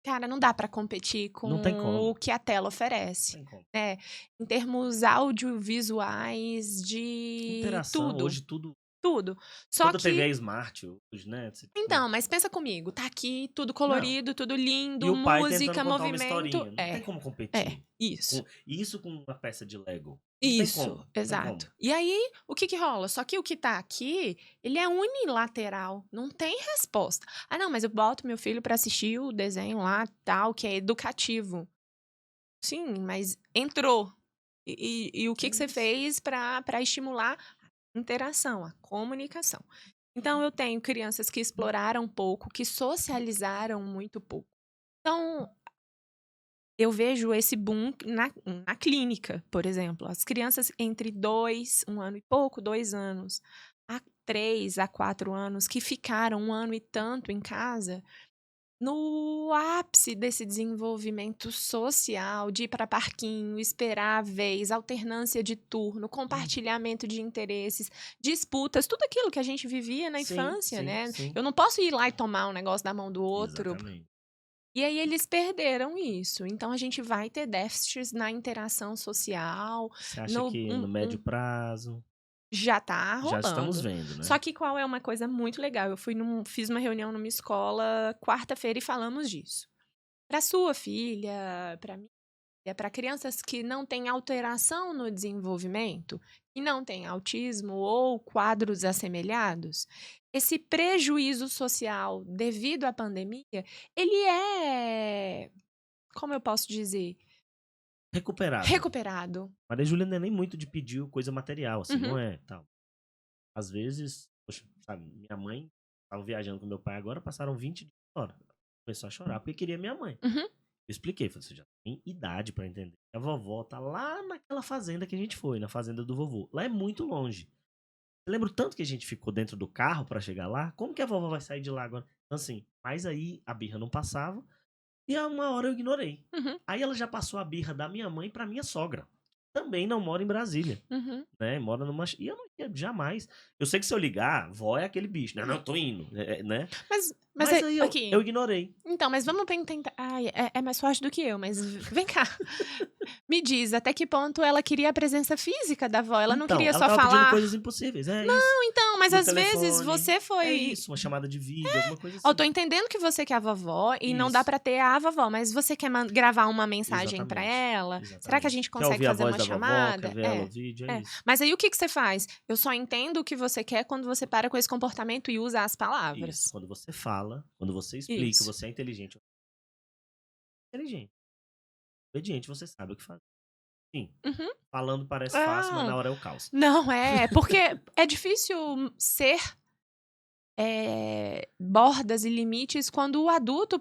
cara, não dá para competir Não tem com o como. que a tela Não oferece, tem como. né? Em termos audiovisuais, de Interação, tudo, hoje tudo. tudo. Só Toda TV é que smart hoje, né? então, mas pensa comigo, tá aqui tudo Não. colorido, tudo E lindo, o pai tentando música, contar uma movimento. historinha. Não tem como competir. Isso. E isso com uma peça de Lego. Não tem Isso, como. Não tem exato. como. E aí, o que rola? Só que o que tá aqui, ele é unilateral, não tem resposta. Ah, não, mas eu boto meu filho pra assistir o desenho lá, tal, que é educativo. Sim, mas entrou. E o É que você isso. fez pra estimular a interação, a comunicação? Então, eu tenho crianças que exploraram pouco, que socializaram muito pouco. Então, eu vejo esse boom na clínica, por exemplo. As crianças entre 2, 1 ano e pouco, 2 anos, a 3 a 4 anos, que ficaram 1 ano e tanto em casa, no ápice desse desenvolvimento social, de ir para parquinho, esperar a vez, alternância de turno, compartilhamento de interesses, disputas, tudo aquilo que a gente vivia na Sim, infância, sim, né? sim. Eu não posso ir lá e tomar um negócio da mão do outro. Exatamente. E aí eles perderam isso. Então a gente vai ter déficits na interação social, Você acha que no médio prazo já tá já estamos rolando. vendo, né? Só que qual é uma coisa muito legal? Eu fiz uma reunião numa escola quarta-feira e falamos disso. Para sua filha, para mim, para crianças que não têm alteração no desenvolvimento, e não têm autismo ou quadros assemelhados, esse prejuízo social devido à pandemia, ele é, como eu posso dizer, Recuperado. recuperado. Maria Júlia não é nem muito de pedir coisa material, assim, Uhum. não é tal. Às vezes, poxa, sabe, minha mãe tava viajando com meu pai agora, passaram 20 dias fora. Começou a chorar porque queria minha mãe. Uhum. Eu expliquei, falei, você já tem idade pra entender. A vovó tá lá naquela fazenda que a gente foi, na fazenda do vovô. Lá é muito longe. Eu lembro tanto que a gente ficou dentro do carro pra chegar lá. Como que a vovó vai sair de lá agora? Então, assim, mas aí a birra não passava. E a uma hora eu ignorei. Uhum. Aí ela já passou a birra da minha mãe pra minha sogra. Também não mora em Brasília. Uhum. Né? Mora numa. E eu não ia jamais. Eu sei que se eu ligar, vó é aquele bicho. Não, eu tô indo. Né? Mas Aí aqui. eu ignorei. Então, mas vamos tentar. Ai, é mais forte do que eu, mas vem cá. Me diz, até que ponto ela queria a presença física da avó? Ela não Então, queria ela só tava pedindo falar. coisas impossíveis. É isso. Não, então, mas No às vezes telefone. você foi. É isso, uma chamada de vídeo, alguma coisa Ó, assim. tô entendendo que você quer a vovó e não Isso. dá pra ter a vovó, mas você quer gravar uma mensagem pra Exatamente. ela? Exatamente. Será que a gente Quer consegue ouvir a fazer voz uma da vovó, chamada? quer ver ela o vídeo, é isso. Mas aí o que você faz? Eu só entendo o que você quer quando você para com esse comportamento e usa as palavras. Isso. Quando você fala, quando você explica, Isso. você é inteligente. Inteligente. Obediente, você sabe o que fazer. Sim. Uhum. Falando parece fácil, mas na hora é o caos. Não, porque é difícil ser bordas e limites quando o adulto,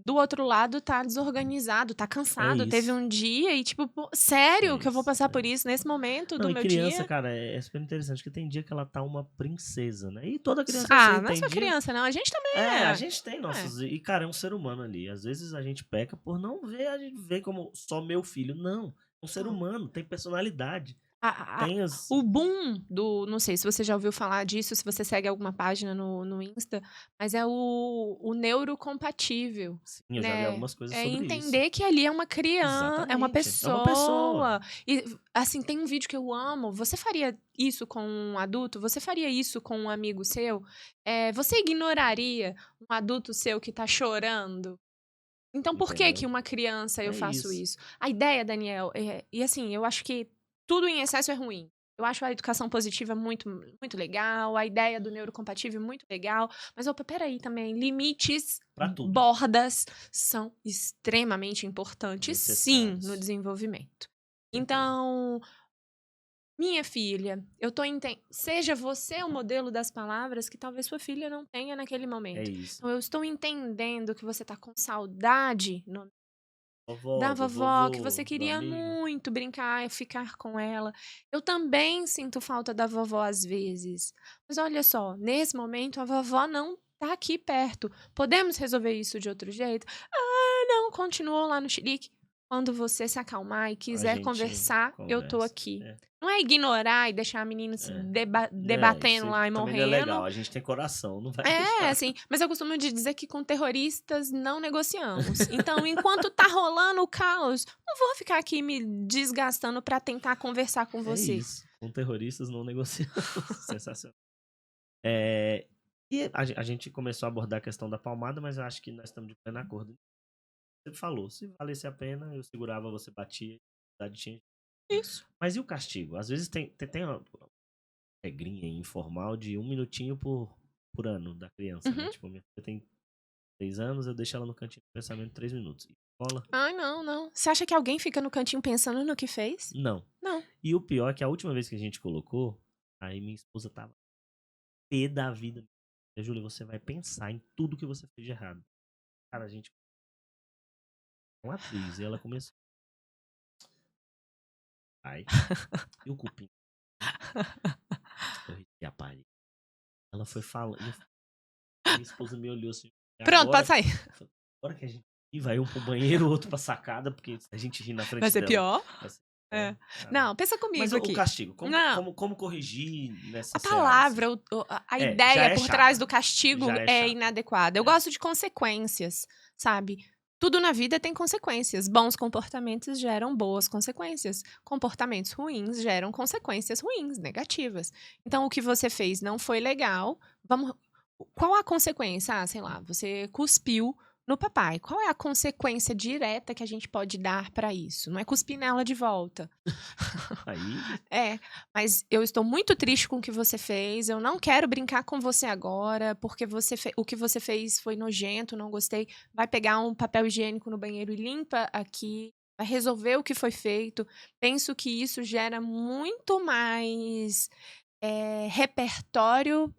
do outro lado, tá desorganizado, tá É cansado, teve isso. um dia e tipo, pô, É sério que eu vou isso. passar É por isso. isso nesse momento Não, do e meu criança, dia? cara, é super interessante, porque tem dia que ela tá uma princesa, né? E toda criança é assim, Não é tem só dia. criança, não. A gente também A é. gente tem É. nossos. E, cara, é um ser humano ali. Às vezes a gente peca por não ver, a gente vê como só meu filho. Não. É um ser Não. humano, tem personalidade. A- a- Tem as. o boom do. Não sei se você já ouviu falar disso, se você segue alguma página no Insta, mas é o neurocompatível, Sim, eu já vi né? algumas coisas É sobre isso. entender que ali é uma criança, é uma Exatamente. É uma pessoa. pessoa. E, assim, tem um vídeo que eu amo. Você faria isso com um adulto? Você faria isso com um amigo seu? Você ignoraria um adulto seu que tá chorando? Então, por que que Entendeu? uma criança eu É faço isso. isso? A ideia, Daniel, e assim, eu acho que tudo em excesso é ruim. Eu acho a educação positiva muito, muito legal, a ideia do neurocompatível muito legal, mas opa, peraí também, limites, Pra tudo. bordas são extremamente importantes, sim, no Necessários. desenvolvimento. Certeza. Então, minha filha, eu tô seja você o modelo das palavras que talvez sua filha não tenha naquele É momento. isso. Então, eu estou entendendo que você tá com saudade da Vovó, do vovó, que vovô, você do queria amigo. muito brincar e ficar com ela. Eu também sinto falta da vovó às vezes. Mas olha só, nesse momento a vovó não tá aqui perto. Podemos resolver isso de outro jeito? Ah, não, continuou lá no xilique. Quando você se acalmar e A quiser gente conversar, eu tô conversa. aqui. É, Não é ignorar e deixar a menina se é. debatendo Isso aí lá e também não é legal. morrendo. A gente tem coração, não vai É, deixar. assim, mas eu costumo de dizer que com terroristas não negociamos. Então, enquanto tá rolando o caos, não vou ficar aqui me desgastando pra tentar conversar com É você. isso. Com terroristas não negociamos. Sensacional. É, e a gente começou a abordar a questão da palmada, mas eu acho que nós estamos de pleno acordo. Você falou, se valesse a pena, eu segurava, você batia, a idade tinha. Isso. Mas e o castigo? Às vezes tem uma regrinha informal de 1 minutinho por ano da criança, né? Uhum. Tipo, minha filha tem 3 anos, eu deixo ela no cantinho de pensamento 3 minutos. E escola? Ai, não, não. Você acha que alguém fica no cantinho pensando no que fez? Não. Não. E o pior é que a última vez que a gente colocou, aí minha esposa tava pé da vida. Júlia, você vai pensar em tudo que você fez de errado. Cara, a gente é uma atriz e ela começou. Ai, e o cupim? Eu risquei a parede. Ela foi falando. Minha esposa me olhou assim. Pronto, pode Agora, sair. agora que a gente vai um pro banheiro, outro pra sacada, porque se a gente rir na Vai frente ser dela. pior. Vai ser pior. É. Não, pensa Mas comigo o aqui. castigo, Não. como corrigir A nessa seara, assim? palavra, a Já ideia é por trás do chata. castigo Já é é chata. inadequada. Eu É. gosto de consequências, sabe? Tudo na vida tem consequências. Bons comportamentos geram boas consequências. Comportamentos ruins geram consequências ruins, negativas. Então, o que você fez não foi legal. Vamos. Qual a consequência? Ah, sei lá, você cuspiu no papai. Qual é a consequência direta que a gente pode dar para isso? Não é cuspir nela de volta. Aí, É, mas eu estou muito triste com o que você fez. Eu não quero brincar com você agora, porque o que você fez foi nojento, não gostei. Vai pegar um papel higiênico no banheiro e limpa aqui. Vai resolver o que foi feito. Penso que isso gera muito mais repertório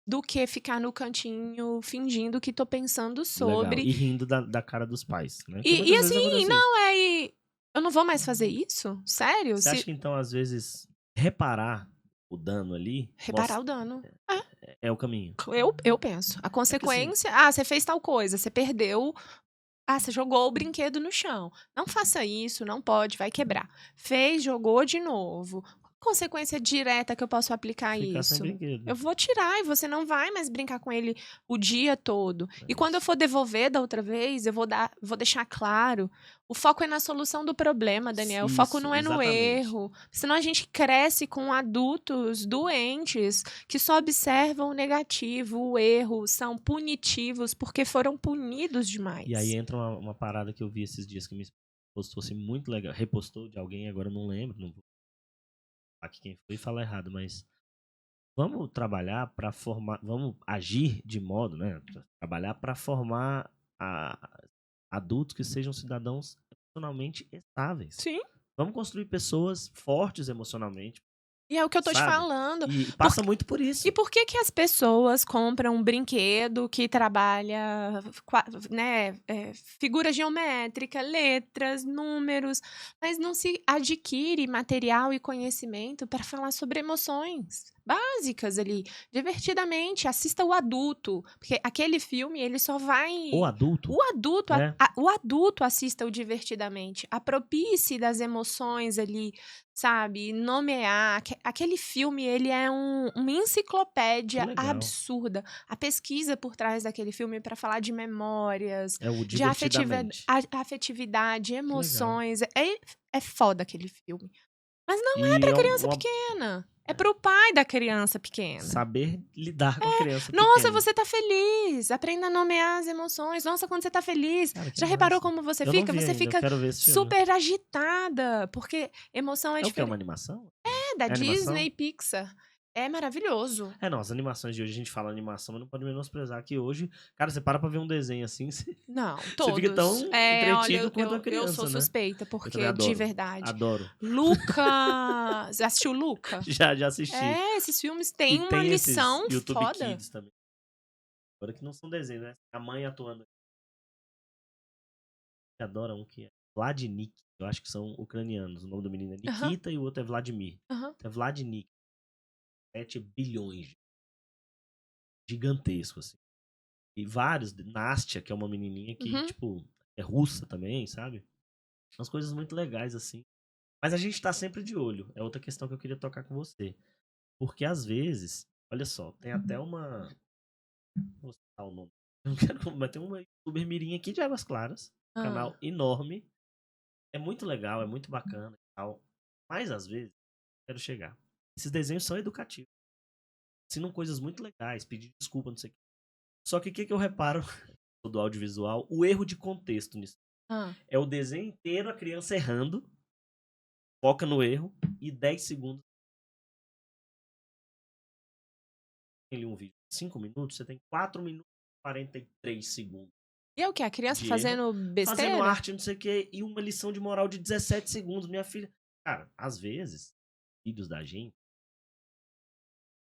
do que ficar no cantinho fingindo que tô pensando legal. sobre. E rindo da cara dos pais, né? Porque E muitas vezes assim, acontece isso. não é. Eu não vou mais fazer isso? Sério? Você acha que então, às vezes, reparar o dano ali Reparar o dano. é o caminho? Eu penso. A É porque assim, consequência. Você fez tal coisa, você perdeu. Você jogou o brinquedo no chão. Não faça isso, não pode, vai quebrar. Fez, jogou de novo. Qual a consequência direta que eu posso aplicar a ficar sem isso? brinquedo. Eu vou tirar e você não vai mais brincar com ele o dia todo. É E quando eu isso. for devolver da outra vez, eu vou deixar claro. O foco é na solução do problema, Daniel. O foco Isso, não é no exatamente. erro. Senão a gente cresce com adultos doentes que só observam o negativo, o erro, são punitivos porque foram punidos demais. E aí entra uma parada que eu vi esses dias que me postou assim muito legal. Repostou de alguém, agora eu não lembro. Não vou falar aqui quem foi e falar errado, mas vamos trabalhar para formar, vamos agir de modo, né? Trabalhar para formar adultos que sejam cidadãos emocionalmente estáveis. Sim. Vamos construir pessoas fortes emocionalmente. E é o que eu tô te sabe? falando. E Por passa muito por isso. E por que que as pessoas compram um brinquedo que trabalha, né, figura geométrica, letras, números, mas não se adquire material e conhecimento para falar sobre emoções básicas ali, divertidamente, assista o adulto, porque aquele filme ele só vai O adulto, né? o adulto assista o divertidamente, apropie-se das emoções ali, sabe, nomear. Aquele filme, ele é uma Que enciclopédia legal. absurda. A pesquisa por trás daquele filme para falar de memórias, É o de divertidamente. afetividade, Que legal. emoções. É foda aquele filme. Mas não é E pra é criança pequena. É pro pai da criança pequena. saber lidar com a criança Nossa, pequena. você tá feliz. Aprenda a nomear as emoções. Nossa, quando você tá feliz. Cara, que Já reparou massa. como você Eu não fica? vi Você ainda, eu fica quero ver esse filme. super agitada. Porque emoção é É o que? É diferente. uma animação? É da É animação? Disney Pixar. É maravilhoso. Não, as animações de hoje, a gente fala animação, mas não pode menosprezar que hoje, cara, você para pra ver um desenho assim, você Não, fica todos. tão Olha, entretido quanto a eu criança, sou né? suspeita, Eu também porque de adoro. verdade. Adoro. Luca. Já assistiu Luca? Já assisti. Esses filmes E têm uma tem esses lição YouTube foda. Kids também. Agora que não são desenhos, né? A mãe atuando. Adora um que é Vladimir. Eu acho que são ucranianos. O nome do menino é Aham, Nikita e o outro é Vladimir. aham. É Vladimir. 7 bilhões. Gigantesco, assim. E vários. Nastia, que é uma menininha que, Uhum. tipo, é russa também, sabe? Umas coisas muito legais, assim. Mas a gente tá sempre de olho. É outra questão que eu queria tocar com você. Porque às vezes, olha só, tem até uma. Vou citar o nome. Eu não quero, mas tem uma youtuber mirim aqui de Águas Claras. Ah. Canal enorme. É muito legal, é muito bacana e tal. Mas às vezes, quero chegar. Esses desenhos são educativos. Ensinam coisas muito legais, pedir desculpa, não sei o quê. Só que o que eu reparo do audiovisual? O erro de contexto nisso. Ah. É o desenho inteiro, a criança errando, foca no erro, e 10 segundos. Tem ali um vídeo de 5 minutos, você tem 4 minutos e 43 segundos. E é o quê? A criança de fazendo erro, besteira? fazendo arte, não sei o quê, e uma lição de moral de 17 segundos. Minha filha. Cara, às vezes, filhos da gente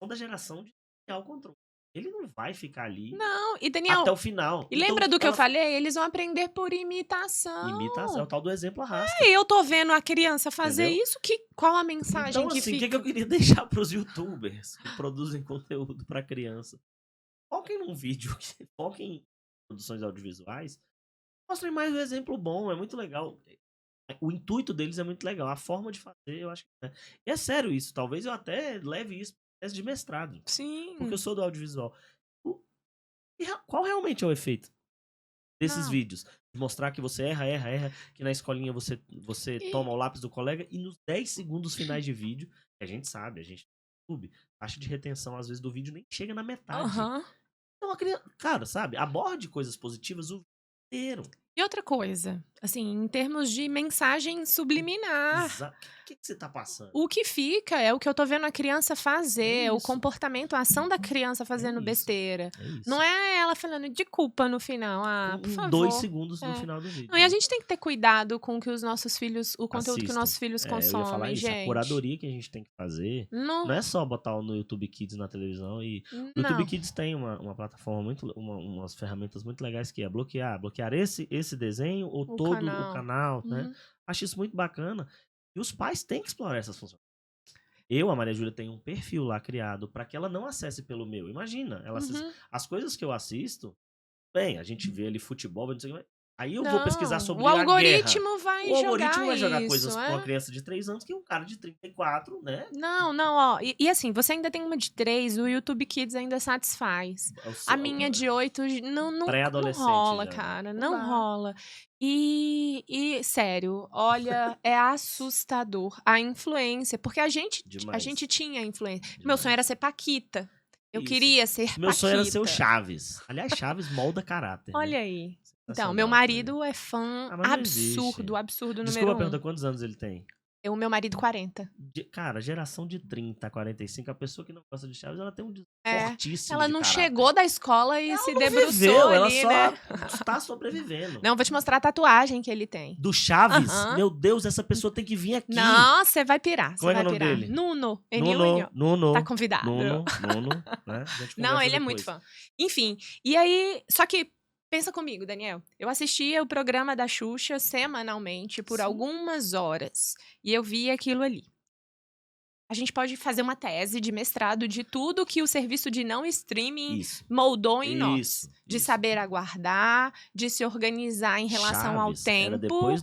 são da geração de ganhar o controle. Ele não vai ficar ali Não, e Daniel, até o final. e lembra do que eu falei? Eles vão aprender por imitação. Imitação, é o tal do exemplo arrasta. Eu tô vendo a criança fazer Entendeu? isso, qual a mensagem Então, que assim, o fica? que eu queria deixar pros youtubers que produzem conteúdo pra criança? Foquem num vídeo, foquem em produções audiovisuais, mostrem mais um exemplo bom, é muito legal. O intuito deles é muito legal, a forma de fazer, eu acho que é. E é sério isso, talvez eu até leve isso pra tese de mestrado, Sim. porque eu sou do audiovisual. Qual realmente é o efeito desses Não. vídeos? De mostrar que você erra, que na escolinha você toma o lápis do colega e nos 10 segundos finais de vídeo, que a gente sabe, a gente no YouTube, taxa de retenção às vezes do vídeo nem chega na metade. Aham. Então a criança, cara, sabe, aborde coisas positivas o vídeo inteiro. E outra coisa, assim, em termos de mensagem subliminar, O que você tá passando? o que fica é o que eu tô vendo a criança fazer, o isso. comportamento, a ação da criança fazendo isso. besteira. É isso. Não é ela falando de culpa no final, por Com favor. 2 segundos no É. final do vídeo. Não, e a gente tem que ter cuidado com que os nossos filhos, o conteúdo que os Assistam. nossos filhos Eu ia falar consomem, isso. A gente. curadoria que a gente tem que fazer Não, não é só botar no YouTube Kids na televisão. E o não. YouTube Kids tem uma plataforma umas ferramentas muito legais que é bloquear esse desenho ou O todo canal. o canal, né? Uhum. Acho isso muito bacana. E os pais têm que explorar essas funções. A Maria Júlia, tenho um perfil lá criado para que ela não acesse pelo meu. Imagina, ela Uhum. as coisas que eu assisto, bem, a gente vê ali futebol, não sei o que, aí eu vou Não, pesquisar sobre o a guerra. algoritmo vai O algoritmo jogar vai jogar isso, coisas é? pra uma criança de 3 anos que um cara de 34, né? Não, ó. E assim, você ainda tem uma de 3, o YouTube Kids ainda satisfaz. A minha de 8 não Pré-adolescente rola, já. cara. Não Não dá. rola. E sério, olha, é assustador a influência. Porque a gente Demais. tinha influência. Meu Demais. sonho era ser Paquita. Eu Isso. queria ser Meu Paquita. sonho era ser o Chaves. Aliás, Chaves molda caráter. Olha né? aí. Então, Sensacional, meu cara. marido é fã Ah, mas não existe. absurdo Desculpa número a 1. pergunta, quantos anos ele tem? O meu marido, 40. Cara, geração de 30 a 45, a pessoa que não gosta de Chaves, ela tem um É, fortíssimo ela de não caráter. chegou da escola e Ela se não debruçou viveu, ela ali, só né? tá sobrevivendo. Não, vou te mostrar a tatuagem que ele tem. Do Chaves? Aham. Meu Deus, essa pessoa tem que vir aqui. Não, você vai pirar, Como é que é você o vai nome pirar. dele? Nuno, Nuno. tá convidado. Nuno, né? A gente Não, conversa ele é muito depois. fã. Enfim, e aí, só que pensa comigo, Daniel. Eu assistia o programa da Xuxa semanalmente por Sim. algumas horas e eu via aquilo ali. A gente pode fazer uma tese de mestrado de tudo que o serviço de não streaming Isso. moldou em nós. Isso. De isso. saber aguardar, de se organizar em relação ao Chaves era tempo. depois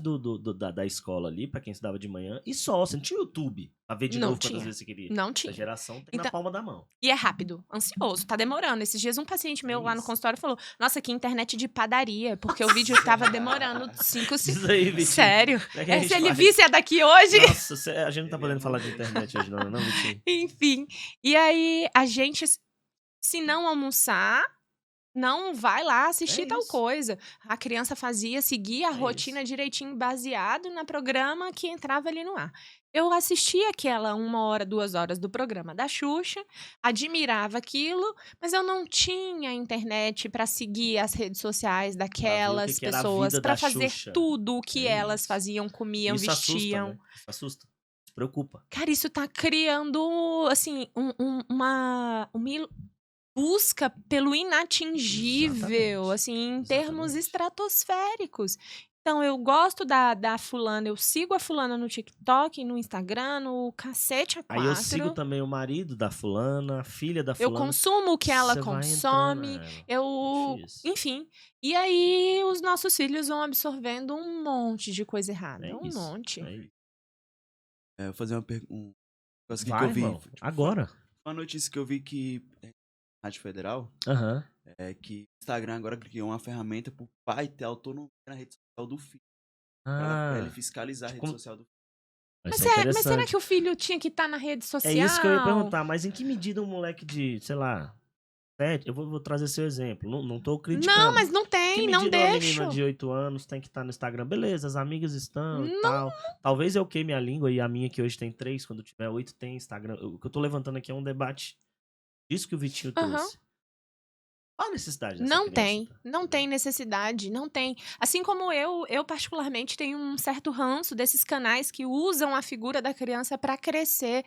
da escola ali, pra quem estudava de manhã, e só, você não tinha YouTube pra ver de Não novo tinha. quantas vezes você queria. Não Essa tinha. geração tem Então- na palma da mão. E é rápido, ansioso, tá demorando. Esses dias um paciente meu lá no Isso. consultório falou: nossa, que internet de padaria, porque o vídeo tava demorando 5 Diz segundos. aí, Vitinho. Sério? Como é que a gente Se ele faz? visse a daqui hoje. Nossa, a gente não tá podendo falar de internet hoje, não, Vitinho? Enfim. E aí, a gente, se não almoçar, não vai lá assistir É tal isso. coisa. A criança seguia a É rotina isso. direitinho, baseado no programa que entrava ali no ar. Eu assistia aquela 1 hora, 2 horas do programa da Xuxa, admirava aquilo, mas eu não tinha internet para seguir as redes sociais daquelas que era a pessoas, vida para da fazer Xuxa. tudo o que É elas isso. faziam, comiam, Isso vestiam. assusta, né? Isso assusta. Se preocupa. Cara, isso tá criando, assim, uma busca pelo inatingível, Exatamente. assim, em termos Exatamente. estratosféricos. Então, eu gosto da fulana, eu sigo a fulana no TikTok, no Instagram, no cacete Aí eu A4. sigo também o marido da fulana, a filha da Eu fulana. consumo o que ela Você vai consome, entrando nela. eu... Difícil. Enfim. E aí, os nossos filhos vão absorvendo um monte de coisa errada. É Um isso. monte. É isso. Eu vou fazer uma pergunta. Que Vai, eu vi. irmão. Tipo, Agora. Uma notícia que eu vi que na Rádio Federal Aham. é que o Instagram agora criou uma ferramenta pro pai ter autonomia na rede social do filho. Pra ele fiscalizar a rede como- social do filho. Vai Mas, ser mas será interessante. que o filho tinha que estar na rede social? É isso que eu ia perguntar, mas em que medida um moleque de, sei lá, 7, eu vou trazer seu exemplo, não tô criticando. Não, mas não Em que tem, não medida uma deixa. menina de 8 anos tem que estar no Instagram? Beleza, as amigas estão e Não. tal. Talvez eu queime a língua e a minha que hoje tem 3, quando tiver 8 tem Instagram. O que eu tô levantando aqui é um debate disso que o Vitinho Aham. trouxe. Qual a necessidade dessa Não criança? tem, não tem necessidade, não tem. Assim como eu particularmente tenho um certo ranço desses canais que usam a figura da criança pra crescer.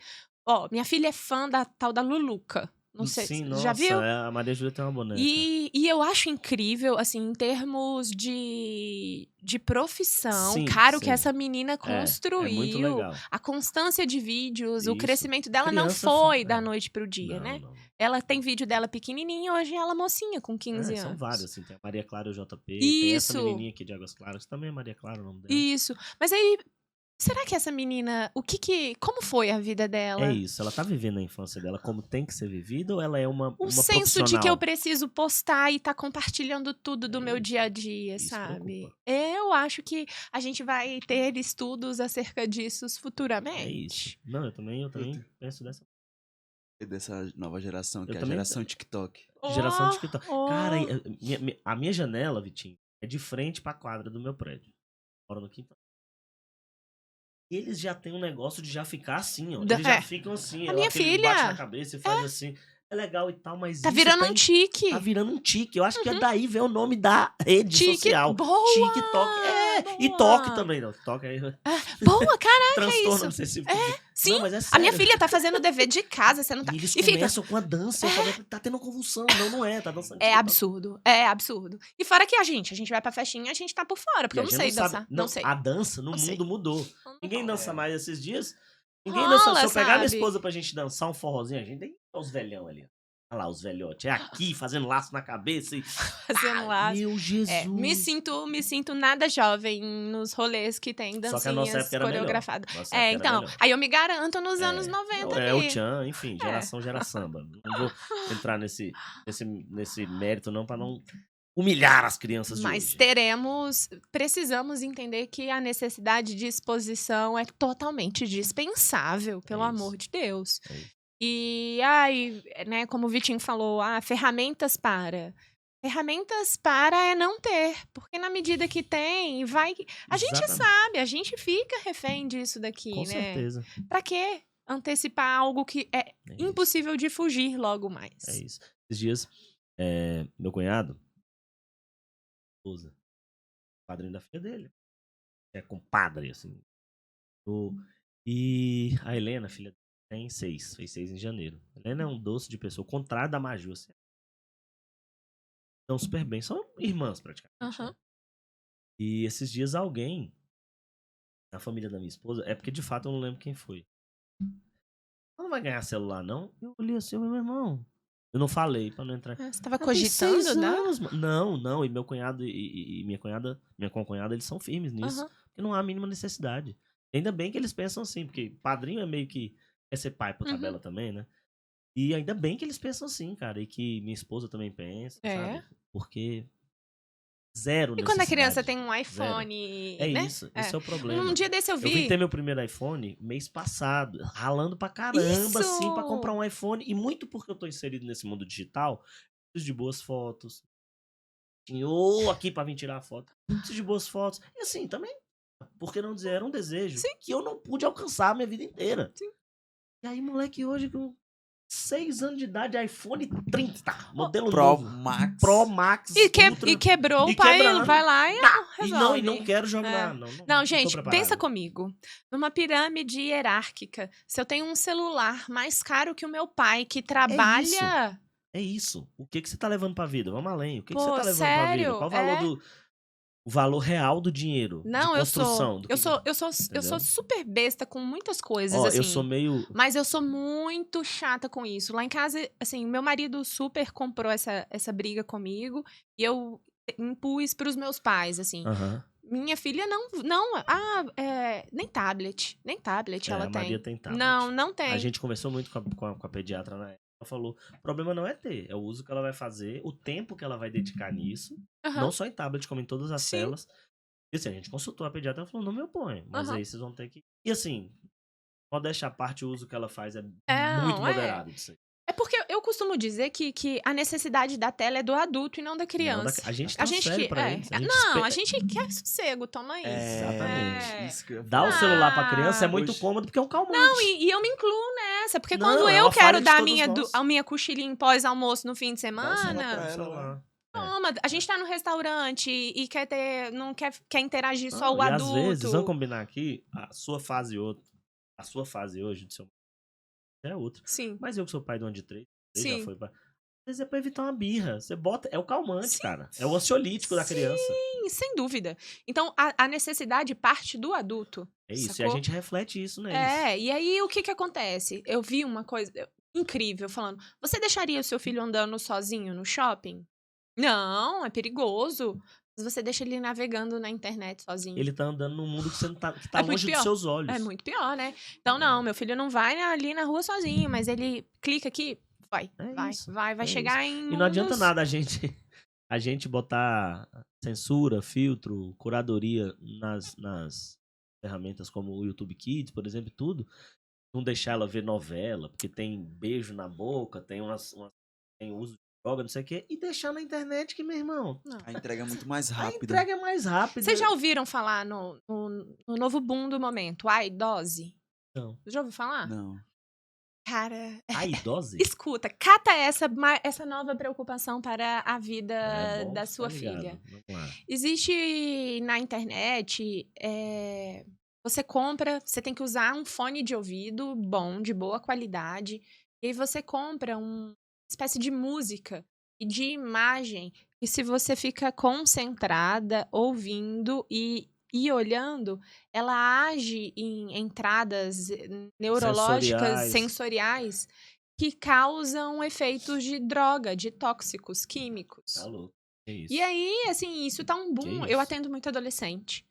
Ó, minha filha é fã da tal da Luluca. Não sei, Sim, já nossa, viu? a Maria Júlia tem uma boneca. E eu acho incrível, assim, em termos de profissão, Sim, cara, o que sim. essa menina construiu. É muito legal. A constância de vídeos, o Isso. crescimento dela Criança não foi fa- da é. noite pro dia, Não, né? não. Ela tem vídeo dela pequenininha, hoje ela é mocinha, com 15 São anos. vários, assim, tem a Maria Clara e o JP, tem essa Isso. menininha aqui de Águas Claras, também é Maria Clara o nome dela. Isso. Mas aí, será que essa menina, como foi a vida dela? É isso, ela tá vivendo a infância dela como tem que ser vivida ou ela é uma Senso de que eu profissional? preciso postar e tá compartilhando tudo do É meu isso. dia a dia, Isso sabe? preocupa. Eu acho que a gente vai ter estudos acerca disso É futuramente. isso. Não, eu também penso dessa Dessa nova geração, que Eu é a também- geração TikTok. geração de Oh, TikTok. oh. Cara, a minha janela, Vitinho, é de frente pra quadra do meu prédio. Moro no quintal. E eles já têm um negócio de já ficar assim, ó. Eles já ficam assim, A ó, minha aquele filha bate na cabeça e faz assim. É legal e tal, mas Tá isso virando tá um tique. Tá virando um tique. Eu acho que é daí vem o nome da rede social. Boa! TikTok. E boa. toque também, não. Toque aí. Boa, caraca, Transtorno isso. obsessivo. Sim, Não, mas é a minha sério. filha tá fazendo dever de casa, você não tá... E eles E fica... começam com a dança. Eu falei, tá tendo convulsão. Não é, tá dançando. É TikTok. absurdo, é absurdo. E fora que a gente vai pra festinha, a gente tá por fora, porque E eu a não gente sei sabe- dançar, não sei. A dança no Não mundo sei. mudou. Não Ninguém rola. dança mais esses dias. Ninguém Rola, dança. Se eu pegar minha sabe? esposa pra gente dançar um forrozinho, a gente tem os velhão ali. Olha lá, os velhotes. É aqui, fazendo laço na cabeça e... Fazendo laço. Meu Jesus. Me sinto nada jovem nos rolês que tem Só que a nossa dancinhas época era melhor. coreografadas. Nossa época era Então, melhor. aí eu me garanto nos anos 90 É ali. o Tchan, enfim, geração gera samba. Não vou entrar nesse mérito não, pra não humilhar as crianças de Mas hoje. precisamos entender que a necessidade de exposição é totalmente dispensável, pelo É amor isso. de Deus. É isso. E, né, como o Vitinho falou, ferramentas para. ferramentas para não ter. Porque na medida que tem, vai. A gente Exatamente. sabe, a gente fica refém disso daqui, Com né? certeza. Pra quê antecipar algo que é É isso. impossível de fugir logo É mais? isso. Esses dias, meu cunhado, esposa, padrinho da filha dele, é compadre, assim. E a Helena, filha dele, tem 6, fez 6 em janeiro. A Helena é um doce de pessoa, o contrário da Maju, assim. Estão super bem, são irmãs praticamente. Aham. Né? E esses dias alguém, na família da minha esposa, é porque de fato eu não lembro quem foi. Ela não vai ganhar celular, não? Eu olhei assim, meu irmão. Eu não falei pra não entrar. Você tava Ela tem 6 cogitando, né? anos, mano. Não. E meu cunhado e minha cunhada, minha concunhada, eles são firmes nisso. Aham. Porque não há a mínima necessidade. Ainda bem que eles pensam assim, porque padrinho é meio que quer ser pai por Uhum. tabela também, né? E ainda bem que eles pensam assim, cara. E que minha esposa também pensa, É. sabe? Porque zero E quando a criança necessidade. tem um iPhone, É né? isso, esse é o problema. Um dia desse eu Eu vim vi. ter meu primeiro iPhone mês passado, ralando pra caramba, assim, pra Isso! comprar um iPhone. E muito porque eu tô inserido nesse mundo digital, preciso de boas fotos. Tinha aqui pra vir tirar a foto. Preciso de boas fotos. E assim, também, por que não dizer, era um desejo Sim. que eu não pude alcançar a minha vida inteira. Sim. E aí, moleque, hoje com 6 anos de idade, iPhone 30, modelo Pro novo. Max. Pro Max, Ultra. E quebrou, E o pai quebrando. vai lá e resolve. E não quero jogar. É. Não Não, tô gente, preparado. pensa comigo. Numa pirâmide hierárquica, se eu tenho um celular mais caro que o meu pai, que trabalha... É isso. O que você tá levando pra vida? Vamos além. O que você Pô, tá levando pra vida? sério? Qual o valor o valor real do dinheiro? Não, de construção? eu sou Entendeu? super besta com muitas coisas, Ó, assim. eu sou meio... Mas eu sou muito chata com isso. Lá em casa, assim, meu marido super comprou essa briga comigo e eu impus pros meus pais, assim. Aham. Minha filha nem tablet ela A Maria tem tablet. Não tem. A gente conversou muito com a pediatra na época. Ela falou, o problema não é ter, é o uso que ela vai fazer, o tempo que ela vai dedicar nisso, Aham. não só em tablet, como em todas as Sim. telas. E assim, a gente consultou a pediatra, ela falou, não me opõe, mas Aham. aí vocês vão ter que... E assim, pode deixar a parte, o uso que ela faz é Não, muito moderado disso aí. É porque eu costumo dizer que a necessidade da tela é do adulto e não da Não, criança. a gente transfere pra eles. A gente quer sossego, toma isso. Exatamente. Isso que eu ia Dar o falar. celular pra criança é muito Hoje- cômodo porque é um calmante. Não, e eu me incluo nessa, porque Não, quando é eu uma falha quero de dar todos nós. a minha cochilinha pós-almoço no fim de Dá o celular semana, pra ela, celular. né? toma, a gente tá no restaurante e não quer interagir só Não, o e adulto. às vezes, vamos combinar aqui, a sua fase hoje do seu é outra. Sim. Mas eu que sou pai de um de 3, já Sim. foi pra... Às vezes é pra evitar uma birra. Você bota... É o calmante, Sim. cara. É o ansiolítico da criança. Sim, sem dúvida. Então, a necessidade parte do adulto. É isso. Sacou? E a gente reflete isso neles. E aí o que acontece? Eu vi uma coisa incrível falando, você deixaria o seu filho andando sozinho no shopping? Não, é perigoso. Mas você deixa ele navegando na internet sozinho. Ele tá andando num mundo que, você não tá, que tá É muito longe dos pior. seus olhos. É muito pior, né? Então, não, meu filho não vai ali na rua sozinho, mas ele clica aqui, vai É chegar em E não adianta mundos- nada a gente botar censura, filtro, curadoria nas ferramentas como o YouTube Kids, por exemplo, e tudo. Não deixar ela ver novela, porque tem beijo na boca, tem tem uso de droga, não sei o quê, e deixar na internet que, meu irmão, Não. A entrega é muito mais a rápida. entrega é mais rápida. Vocês já ouviram falar no novo boom do momento, a iDose? Não. Já ouviu falar? Não. Cara, A idose? escuta, cata essa nova preocupação para a vida É bom da ficar sua ligado. filha. Vamos lá. Existe na internet, você compra, você tem que usar um fone de ouvido bom, de boa qualidade, e aí você compra uma espécie de música e de imagem, e se você fica concentrada, ouvindo e olhando, ela age em entradas neurológicas, sensoriais, que causam efeitos de droga, de tóxicos, químicos. Tá louco. É isso. E aí, assim, isso tá um boom. Que Eu isso? atendo muito adolescente,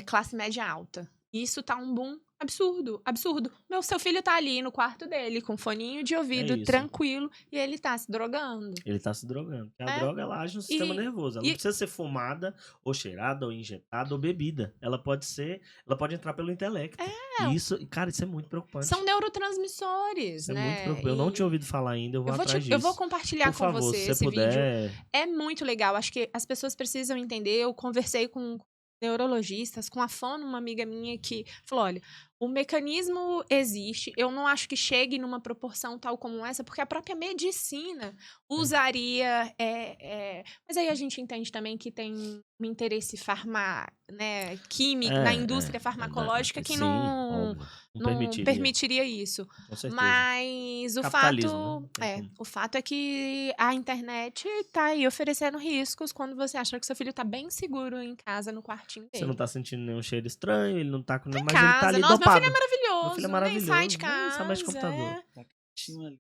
classe média alta. Isso tá um boom absurdo, absurdo. Seu filho tá ali no quarto dele, com foninho de ouvido, isso. tranquilo, e ele tá se drogando. Ele tá se drogando. Porque a droga, ela age no sistema nervoso. Ela não precisa ser fumada, ou cheirada, ou injetada, ou bebida. Ela pode entrar pelo intelecto. E isso, cara, isso é muito preocupante. São neurotransmissores, isso né? É muito preocupante. Eu não tinha ouvido falar ainda, eu vou atrás disso. Eu vou compartilhar Por com favor, você se esse puder... vídeo. É muito legal. Acho que as pessoas precisam entender. Eu conversei com neurologistas, com a fono, uma amiga minha que falou, olha, o mecanismo existe, eu não acho que chegue numa proporção tal como essa, porque a própria medicina usaria... Mas aí a gente entende também que tem um interesse químico, na indústria farmacológica que não permitiria isso. Com certeza. Mas o fato é que a internet tá aí oferecendo riscos quando você acha que seu filho tá bem seguro em casa, no quartinho dele. Você não tá sentindo nenhum cheiro estranho, ele não tá com nenhum... Mas ele tá ali nossa, dopado. meu filho é maravilhoso. Meu filho é maravilhoso. Nem sai de Nem sai mais de casa. computador.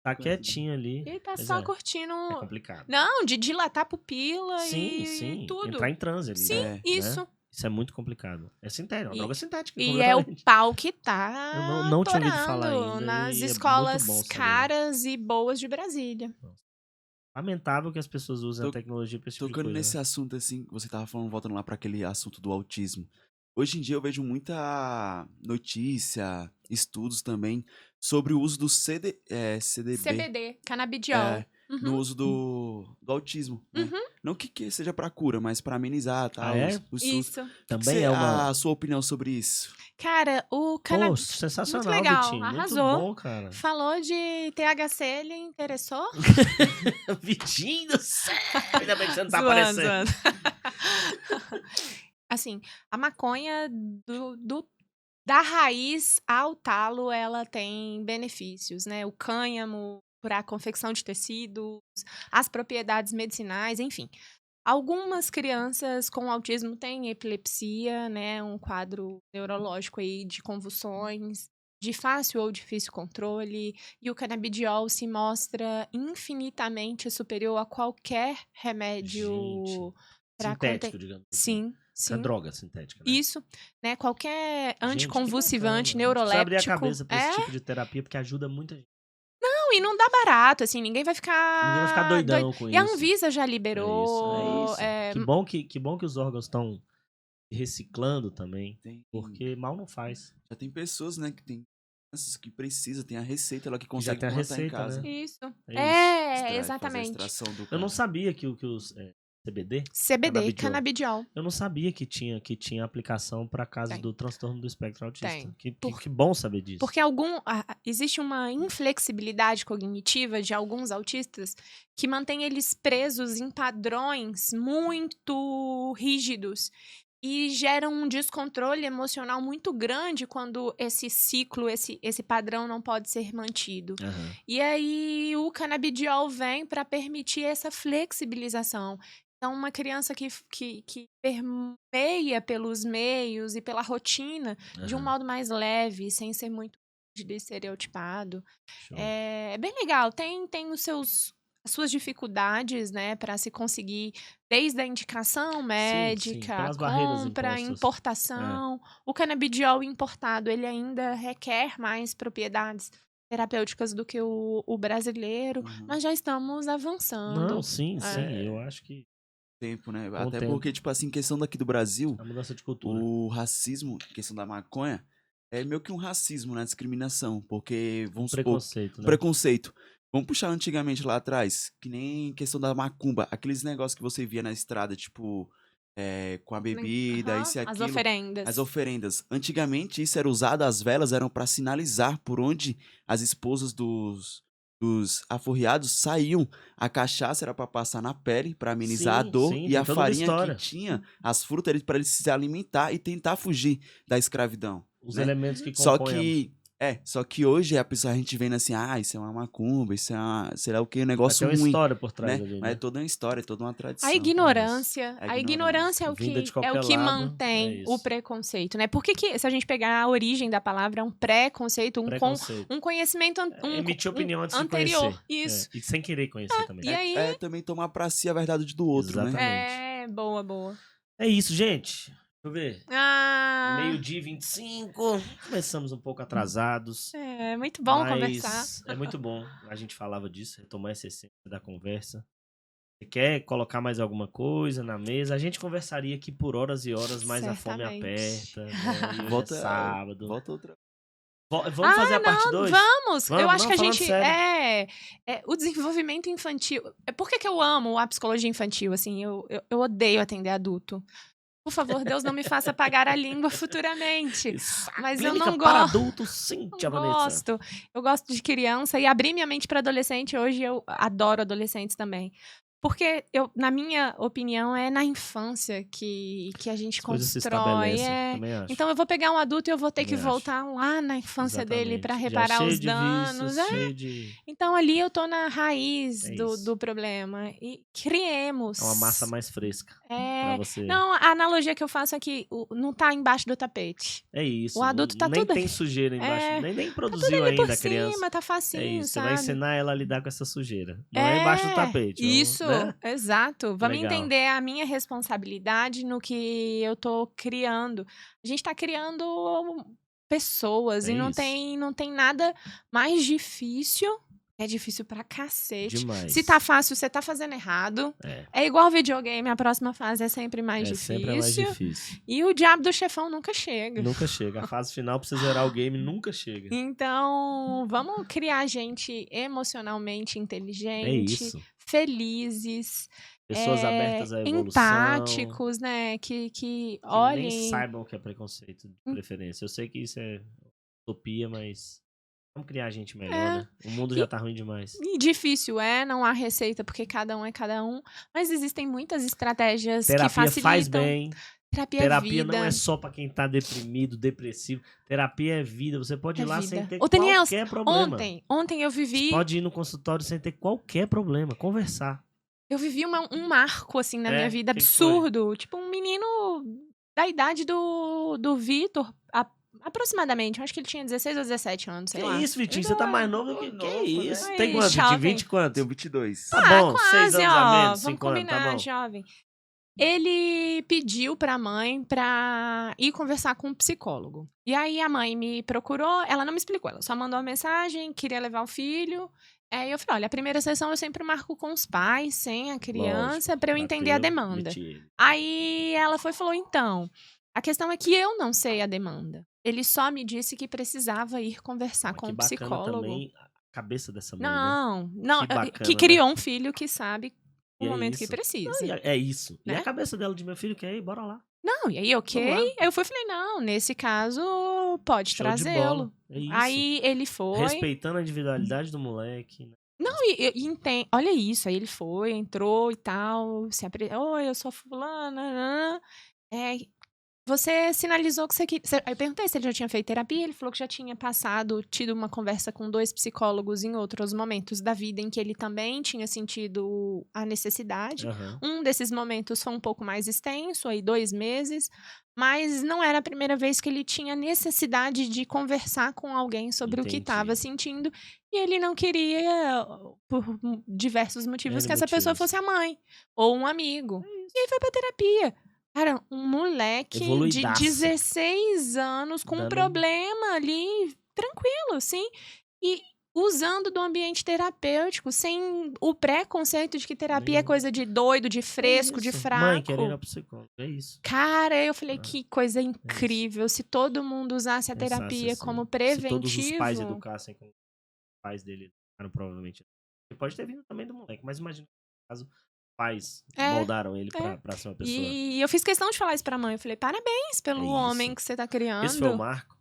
Tá quietinho ali. Ele tá Pois só curtindo. É complicado. Não, de dilatar a pupila Sim. e tudo. Entrar em transe ali. Sim, isso. Né? Isso é muito complicado. É sintético, é uma droga sintética. E é o pau que tá Eu não tinha ouvido falar ainda. nas e escolas é muito bom caras e boas de Brasília. Lamentável que as pessoas usem a tecnologia pra esse tipo de Tocando coisa, nesse assunto, assim, você tava falando, voltando lá pra aquele assunto do autismo. Hoje em dia eu vejo muita notícia, estudos também, sobre o uso do CBD, canabidiol. No uso do autismo. Né? Não que seja pra cura, mas pra amenizar, tá? Isso. Também é uma... A sua opinião sobre isso? Cara, o canabidiol... sensacional, muito legal, Vitinho. arrasou. Muito bom, cara. Falou de THC, ele interessou? Vitinho do céu! Ainda bem que você não tá aparecendo. Assim, a maconha da raiz ao talo, ela tem benefícios, né? O cânhamo para a confecção de tecidos, as propriedades medicinais, enfim. Algumas crianças com autismo têm epilepsia, né? Um quadro neurológico aí de convulsões, de fácil ou difícil controle, e o canabidiol se mostra infinitamente superior a qualquer remédio sintético, digamos assim. Sim. É droga sintética, né? Isso, né? Qualquer anticonvulsivante, neuroléptico. Precisa abrir a cabeça pra esse tipo de terapia, porque ajuda muita gente. Não, e não dá barato, assim, ninguém vai ficar doidão com isso. E a Anvisa já liberou. É isso. Que bom que os órgãos estão reciclando também, porque mal não faz. Já tem pessoas, né, que tem crianças que precisam, tem a receita lá que consegue plantar em casa. Né? Isso. Extrai, exatamente. Eu não sabia que os CBD, canabidiol. Eu não sabia que tinha aplicação para casos do transtorno do espectro autista. Que bom saber disso. Porque existe uma inflexibilidade cognitiva de alguns autistas que mantém eles presos em padrões muito rígidos e geram um descontrole emocional muito grande quando esse ciclo, esse padrão não pode ser mantido. E aí o canabidiol vem para permitir essa flexibilização. Então, uma criança que permeia pelos meios e pela rotina de um modo mais leve, sem ser muito estereotipado. É bem legal. Tem as suas dificuldades, né, para se conseguir, desde a indicação médica, compra, importação. O canabidiol importado, ele ainda requer mais propriedades terapêuticas do que o brasileiro. Nós já estamos avançando. Não, sim, eu acho que tempo, né? Até porque, tipo assim, questão daqui do Brasil, a mudança de cultura. O racismo, questão da maconha, é meio que um racismo, né? Discriminação, porque, vamos supor, preconceito. Vamos puxar antigamente lá atrás, que nem questão da macumba, aqueles negócios que você via na estrada, tipo, com a bebida, isso e aquilo. As oferendas. Antigamente, isso era usado, as velas eram para sinalizar por onde as esposas dos aforreados saíam. A cachaça era para passar na pele, para amenizar a dor, e a farinha que tinha, as frutas, para eles se alimentar e tentar fugir da escravidão. Os elementos que compõem. Só que hoje a gente vendo assim, isso é uma macumba, isso é sei lá o que, um negócio ruim. Tem uma história por trás, né? ali, né? Mas é toda uma história, toda uma tradição. A ignorância é o que mantém o preconceito, né? Por que, se a gente pegar a origem da palavra, é um preconceito, um conhecimento emitir opinião antes anterior. De conhecer. Isso. E sem querer conhecer também. E aí? Também tomar pra si a verdade do outro, exatamente. né? Boa. É isso, gente. eu ver. Ah, Meio-dia 25. Começamos um pouco atrasados. é muito bom mas conversar. É muito bom. A gente falava disso, retomar essa essência da conversa. Você quer colocar mais alguma coisa na mesa? A gente conversaria aqui por horas e horas, mas a fome Certamente. aperta. Né? E hoje Volta, é sábado. volta outra. Vamos fazer a parte 2? Vamos! Eu acho que a falando gente. sério. O desenvolvimento infantil. Por que eu amo a psicologia infantil? Assim, eu odeio atender adulto. Por favor, Deus não me faça pagar a língua futuramente. Mas eu Clínica não para gosto. adultos, sim, tia Não Vanessa. gosto. Eu gosto de criança e abrir minha mente para adolescente. Hoje eu adoro adolescentes também. Porque, na minha opinião, é na infância que a gente As coisas se constrói. estabelecem, também acho. Então eu vou pegar um adulto e eu vou ter que Também voltar lá na infância dele para Exatamente. reparar cheio os de danos. vícios, cheio de... Então ali eu tô na raiz É do isso. problema. E criemos. É uma massa mais fresca pra É. você. Não, a analogia que eu faço é que não tá embaixo do tapete. É isso. O adulto tá nem tudo tem sujeira embaixo. É, Nem Tá tudo produziu ali por ainda a criança. cima, tá É facinho, isso. Você vai sabe? ensinar ela a lidar com essa sujeira. Não é embaixo do tapete. Isso, né? exato. Vamos Legal. entender a minha responsabilidade no que eu tô criando. A gente tá criando pessoas É e não isso. tem nada mais difícil. É difícil pra cacete. Demais. Se tá fácil, você tá fazendo errado. É igual videogame, a próxima fase é sempre mais difícil. Sempre mais difícil. E o diabo do chefão nunca chega. Nunca chega. A fase final pra você zerar o game nunca chega. Então, vamos criar gente emocionalmente É inteligente, isso. felizes, Pessoas abertas à evolução. empáticos, né? Que Que olhem. nem saibam o que é preconceito de preferência. Eu sei que isso é utopia, mas vamos criar gente melhor, né? O mundo já tá ruim demais. E difícil não há receita, porque cada um é cada um. Mas existem muitas estratégias que Terapia facilitam. faz bem. Terapia é Terapia vida. não é só pra quem tá deprimido, depressivo. Terapia é vida. Você pode ir lá vida. sem ter Ô, Daniel, qualquer problema. Ontem eu vivi. Você pode ir no consultório sem ter qualquer problema. Conversar. Eu vivi um marco, assim, na minha vida, que absurdo. Tipo, um menino da idade do Vitor, aproximadamente. Eu acho que ele tinha 16 ou 17 anos, sei lá. Que isso, Vitinho? Você tá mais novo do que... Que novo, isso? né? Tem quanto, Vitinho? Jovem. 20 quanto? Tenho 22. Tá bom, quase, 6 anos a menos, vamos 5 anos, combinar, tá bom. jovem. Ele pediu pra mãe pra ir conversar com um psicólogo. E aí a mãe me procurou, ela não me explicou, ela só mandou uma mensagem, queria levar o filho. Aí eu falei, olha, a primeira sessão eu sempre marco com os pais, sem a criança, Lógico, pra eu entender a bateu, demanda. meti ele. Aí ela falou, então, a questão é que eu não sei a demanda. Ele só me disse que precisava ir conversar Mas com que um bacana psicólogo. também a cabeça dessa mãe, né? Não, Que bacana, que criou um filho que sabe E o é momento que isso. precisa. Não, é isso. E Né? a cabeça dela de meu filho quer ir, bora lá. Não, e aí, ok. Vamos lá. Aí eu falei, não, nesse caso, pode Show de bola. trazê-lo. É isso. Aí ele foi. Respeitando a individualidade do moleque. Né? Não, olha isso, aí ele foi, entrou e tal, oi, eu sou fulana, você sinalizou que você queria... Aí eu perguntei se ele já tinha feito terapia, ele falou que já tinha tido uma conversa com 2 psicólogos em outros momentos da vida em que ele também tinha sentido a necessidade. Aham. Um desses momentos foi um pouco mais extenso, aí 2 meses, mas não era a primeira vez que ele tinha necessidade de conversar com alguém sobre o que Entendi. estava sentindo, e ele não queria, por diversos motivos, N que essa pessoa motivos. fosse a mãe ou um amigo. E aí foi pra terapia. Cara, um moleque de Evoluidaço. 16 anos com um Dando- problema ali, tranquilo, assim, e usando do ambiente terapêutico, sem o preconceito de que terapia é Nenhum. coisa de doido, de fresco, de É isso. fraco. Mãe querendo ir ao psicólogo. É isso. Cara, eu falei, Ah, que coisa incrível. Se todo mundo usasse a Pensasse terapia assim. como Se todos os preventivo. pais educassem como os pais dele educaram, provavelmente. Ele pode ter vindo também do moleque, mas imagina, no caso, pais moldaram ele pra ser uma pessoa. E eu fiz questão de falar isso pra mãe. Eu falei, parabéns pelo É isso. homem que você tá criando. Esse foi o marco,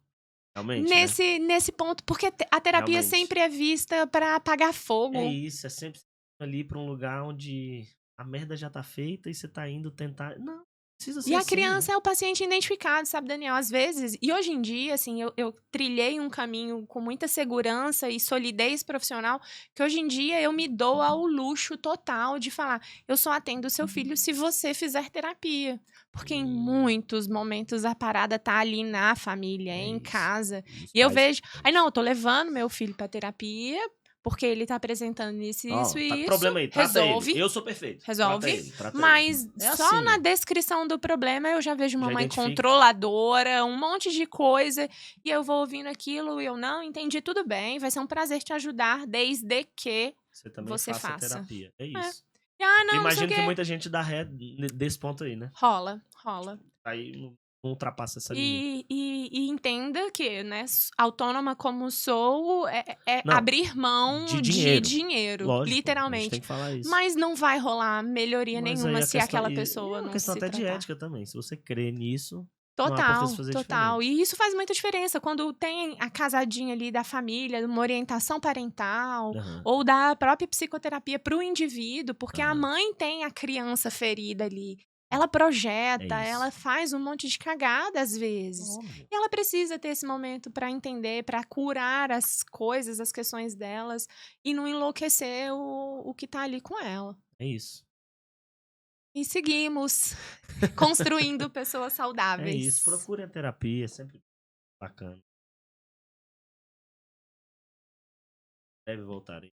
realmente, né? Nesse ponto, porque a terapia Realmente. sempre é vista pra apagar fogo. É isso, é sempre ali pra um lugar onde a merda já tá feita e você tá indo tentar... Não, precisa ser E a assim, criança né? é o paciente identificado, sabe, Daniel? Às vezes, e hoje em dia, assim, eu trilhei um caminho com muita segurança e solidez profissional, que hoje em dia eu me dou ao luxo total de falar, eu só atendo o seu filho se você fizer terapia. Porque em muitos momentos a parada tá ali na família, É em isso. casa. Os E eu pais- vejo, aí não, eu tô levando meu filho pra terapia, porque ele tá apresentando isso, Ó, isso e tá, isso. problema aí, trata resolve. ele. Eu sou perfeito. Resolve. Trata ele, trata Mas ele. É só assim, na né? descrição do problema eu já vejo uma Já mãe identifica. controladora, um monte de coisa, e eu vou ouvindo aquilo e eu não entendi, tudo bem, vai ser um prazer te ajudar, desde que Você também você faça faça. terapia. É isso. Ah, não, Imagino não sei o que quê. muita gente dá ré desse ponto aí, né? Rola. Aí não ultrapassa essa linha. E entenda que, né, autônoma como sou, Não, abrir mão de de dinheiro. dinheiro, Lógico, a gente literalmente. tem que falar isso. Mas não vai rolar melhoria Mas nenhuma aí a se questão, aquela e pessoa é uma não questão se até de tratar. ética também. Se você crê nisso, não há por que você fazer Total. diferente. E isso faz muita diferença. Quando tem a casadinha ali da família, uma orientação parental, Aham. ou da própria psicoterapia para o indivíduo, porque a Aham. mãe tem a criança ferida ali. Ela É projeta, isso. ela faz um monte de cagada às vezes. Óbvio. E ela precisa ter esse momento para entender, para curar as coisas, as questões delas, e não enlouquecer o que tá ali com ela. É isso. E seguimos construindo pessoas É saudáveis. isso. Procure a terapia, é sempre bacana. Deve voltar aí.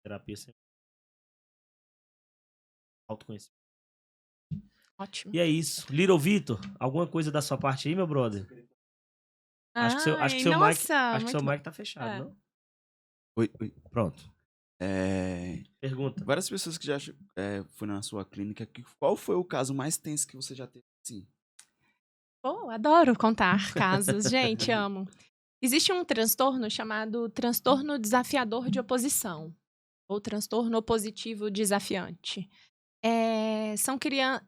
Terapia sempre autoconhecimento. Ótimo. E é isso. Little Vitor, alguma coisa da sua parte aí, meu brother? Acho que seu mic tá fechado, não? Oi. Pronto. Pergunta. Várias pessoas que já foram na sua clínica, qual foi o caso mais tenso que você já teve? Sim. Pô, adoro contar casos. Gente, amo. Existe um transtorno chamado transtorno desafiador de oposição, ou transtorno opositivo desafiante. São crianças...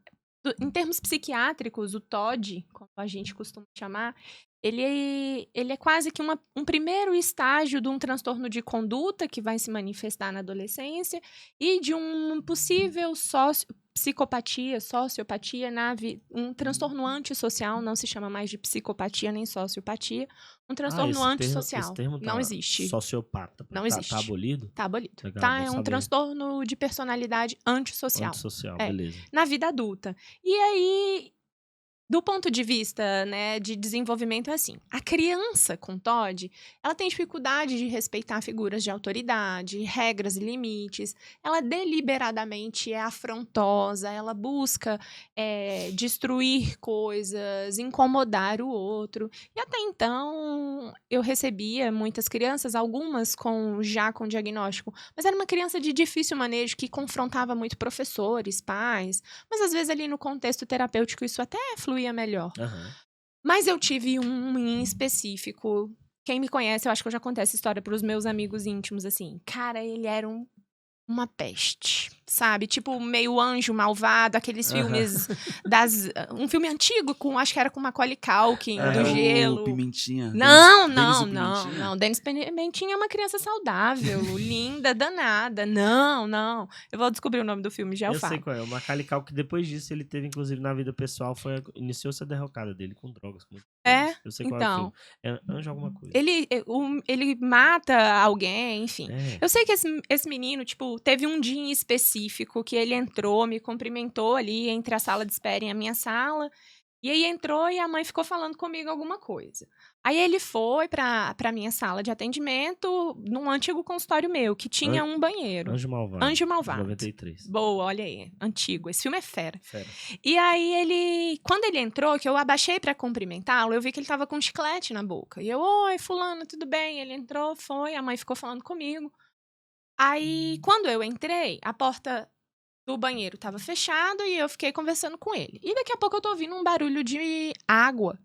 Em termos psiquiátricos, o TOD, como a gente costuma chamar, ele é quase que um primeiro estágio de um transtorno de conduta que vai se manifestar na adolescência e de um possível psicopatia, sociopatia, um transtorno antissocial, não se chama mais de psicopatia nem sociopatia, um transtorno antissocial. Esse termo não existe. Sociopata. Não existe. Tá abolido? Tá abolido. Legal, É um transtorno de personalidade antissocial. Antissocial, beleza. Na vida adulta. E aí, do ponto de vista, né, de desenvolvimento, é assim. A criança com TOD, ela tem dificuldade de respeitar figuras de autoridade, regras e limites. Ela deliberadamente é afrontosa, ela busca destruir coisas, incomodar o outro. E até então, eu recebia muitas crianças, algumas já com diagnóstico, mas era uma criança de difícil manejo, que confrontava muito professores, pais, mas às vezes ali no contexto terapêutico isso até fluía melhor. Uhum. Mas eu tive um em específico. Quem me conhece, eu acho que eu já contei essa história para os meus amigos íntimos, assim. Cara, ele era uma peste, sabe? Tipo, meio anjo malvado, aqueles filmes um filme antigo, acho que era com Macaulay Culkin, do Gelo. Pimentinha. Não. Dennis Pimentinha é uma criança saudável, linda, danada. Não. Eu vou descobrir o nome do filme, já eu falo. Eu sei qual é. O Macaulay Culkin, depois disso, ele teve, inclusive, na vida pessoal, iniciou-se a derrocada dele com drogas. Eu sei qual é o filme. É anjo alguma coisa. Ele mata alguém, enfim. Eu sei que esse menino, tipo, teve um dia em específico que ele entrou, me cumprimentou ali entre a sala de espera e a minha sala. E aí entrou e a mãe ficou falando comigo alguma coisa. Aí ele foi pra minha sala de atendimento, num antigo consultório meu, que tinha um banheiro. Anjo Malvado. 93. Boa, olha aí. Antigo. Esse filme é fera. E aí quando ele entrou, que eu abaixei pra cumprimentá-lo, eu vi que ele tava com um chiclete na boca. E eu, oi, fulano, tudo bem? Ele entrou, foi, a mãe ficou falando comigo. Aí, quando eu entrei, a porta do banheiro estava fechada e eu fiquei conversando com ele. E daqui a pouco eu tô ouvindo um barulho de água.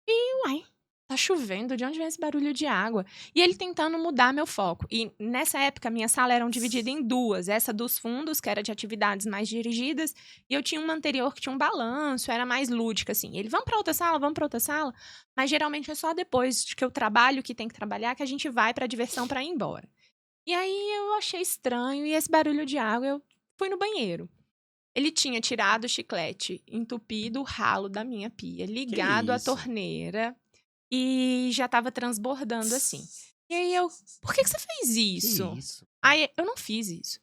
E, uai, tá chovendo, de onde vem esse barulho de água? E ele tentando mudar meu foco. E nessa época, minha sala era dividida em duas. Essa dos fundos, que era de atividades mais dirigidas, e eu tinha uma anterior que tinha um balanço, era mais lúdica, assim. Ele, vamos pra outra sala? Mas geralmente é só depois que eu trabalho, que tem que trabalhar, que a gente vai pra diversão pra ir embora. E aí eu achei estranho, e esse barulho de água, eu fui no banheiro. Ele tinha tirado o chiclete, entupido o ralo da minha pia, ligado à torneira, e já estava transbordando assim. E aí eu, por que você fez isso? Que isso? Aí eu não fiz isso.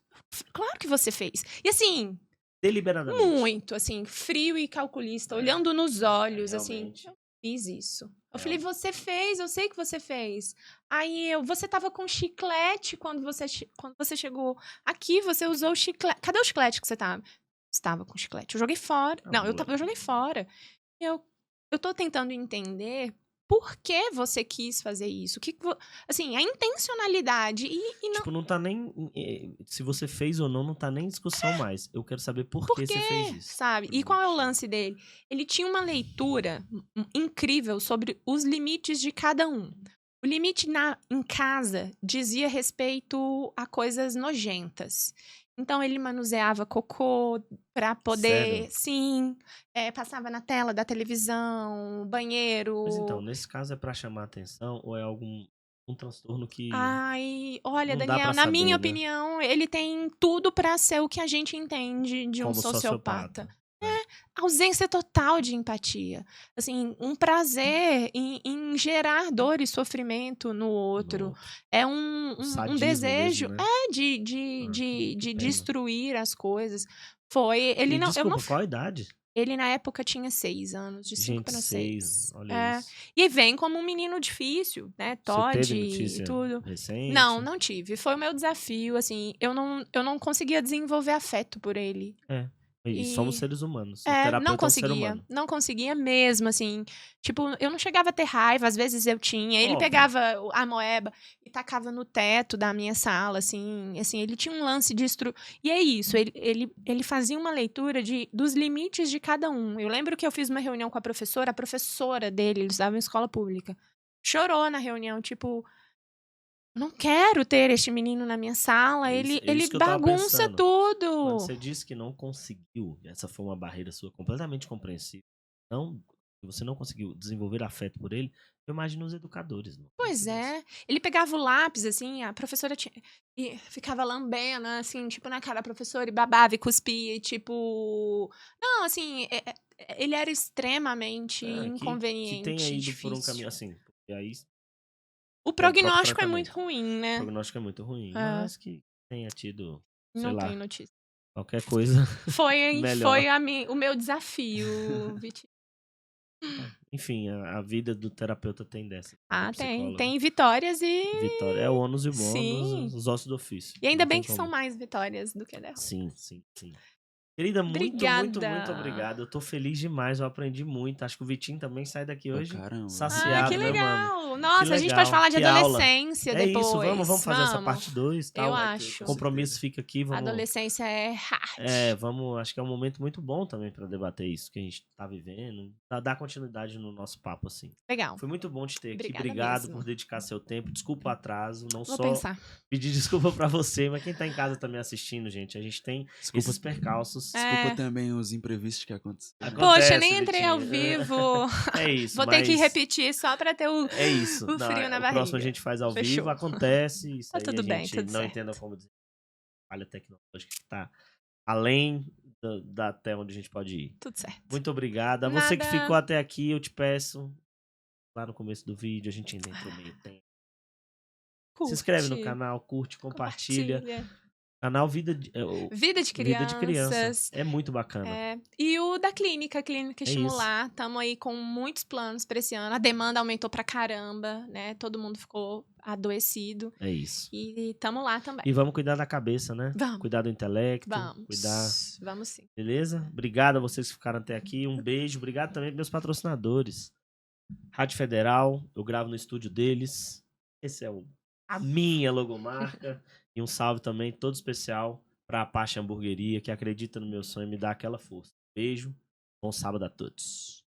Claro que você fez. E assim, deliberadamente. muito, assim, frio e calculista, olhando nos olhos, assim. fiz isso. Eu É, falei, você fez, eu sei que você fez. Aí você tava com chiclete quando você chegou aqui, você usou o chiclete. Cadê o chiclete que você tava? Estava com chiclete. Eu joguei fora. Não, eu joguei fora. Eu tô tentando entender por que você quis fazer isso. Assim, a intencionalidade e não... Tipo, não tá nem... Se você fez ou não tá nem em discussão mais. Eu quero saber por que você fez isso. Sabe? E qual é o lance dele? Ele tinha uma leitura incrível sobre os limites de cada um. O limite em casa dizia respeito a coisas nojentas. Então, ele manuseava cocô pra poder... Sério? Sim. Passava na tela da televisão, banheiro... Mas então, nesse caso é pra chamar atenção ou é algum transtorno que Ai, olha, não dá Daniel, pra na minha saber, né? opinião, ele tem tudo pra ser o que a gente entende de um Como sociopata. sociopata. Ausência total de empatia. Assim, um prazer em gerar dor e sofrimento no outro. No- É o um sadismo desejo mesmo, né? de Que pena. destruir as coisas. Ele E não, eu não, desculpa, qual a idade? ele na época tinha 6 anos, de 5 Gente, para 6, 6. olha isso. E vem como um menino difícil, né? Você teve Todd e notícia tudo. recente? Não tive. Foi o meu desafio, assim. Eu não conseguia desenvolver afeto por ele. É. E somos seres humanos. O Não terapeuta é um ser conseguia. humano. Não conseguia mesmo, assim. Tipo, eu não chegava a ter raiva, às vezes eu tinha. Ele Óbvio. pegava a moeba e tacava no teto da minha sala, assim. Ele tinha um lance de E é isso, ele fazia uma leitura dos limites de cada um. Eu lembro que eu fiz uma reunião com a professora dele, ele estudava em escola pública. Chorou na reunião, tipo... Não quero ter este menino na minha sala, ele que eu tava bagunça pensando. tudo. Quando você disse que não conseguiu, essa foi uma barreira sua completamente compreensível. Você não conseguiu desenvolver afeto por ele, eu imagino os educadores. Não Pois é. Ele pegava o lápis, assim, a professora e ficava lambendo, assim, tipo, na cara da professora, e babava e cuspia, e tipo... Não, assim, ele era extremamente inconveniente, que tenha ido difícil. por um caminho assim. E aí, o prognóstico é muito ruim, né? O prognóstico é muito ruim, mas que tenha tido, sei não lá, tem notícia. qualquer coisa Foi melhor. o meu desafio, Vitinho. Enfim, a vida do terapeuta tem dessa. Tem vitórias e... Vitória. É o ônus e o Sim. bônus, os ossos do ofício. E ainda Não bem tem que são mais vitórias do que derrotas. Sim. Querida, muito Obrigada. obrigado. Eu tô feliz demais, eu aprendi muito. Acho que o Vitinho também sai daqui hoje Caramba. saciado, que né, legal. mano? Nossa, Que a gente legal. pode falar de Que aula. adolescência depois. Isso, vamos fazer essa parte 2, tal. Eu acho. O compromisso fica aqui, vamos... Adolescência é hard. Acho que é um momento muito bom também pra debater isso que a gente tá vivendo, dar continuidade no nosso papo, assim. Legal. Foi muito bom te ter aqui, Obrigada obrigado mesmo. por dedicar seu tempo, desculpa o atraso, não Vou só pensar. pedir desculpa pra você, mas quem tá em casa também assistindo, gente, a gente tem esses percalços. Desculpa também os imprevistos que aconteceram. Poxa, nem entrei ao vivo. É isso, Vou ter que repetir só pra ter o frio na barriga. O próximo a gente faz ao vivo, acontece, isso tá aí tudo a bem, gente tudo não certo. entenda como dizer. Falha tecnológica que tá além da até onde a gente pode ir. Tudo certo. Muito obrigado. A você que ficou até aqui, eu te peço, lá no começo do vídeo, a gente ainda entrou meio tempo. Se inscreve no canal, curte, compartilha. Canal Vida de Crianças. É muito bacana. E o da Clínica Estimular. Estamos aí com muitos planos para esse ano. A demanda aumentou pra caramba, né? Todo mundo ficou adoecido. É isso. E estamos lá também. E vamos cuidar da cabeça, né? Vamos. Cuidar do intelecto. Vamos sim. Beleza? Obrigado a vocês que ficaram até aqui. Um beijo. Obrigado também aos meus patrocinadores. Rádio Federal. Eu gravo no estúdio deles. Esse é a minha logomarca. E um salve também todo especial para a Apache Hamburgueria, que acredita no meu sonho e me dá aquela força. Beijo, bom sábado a todos.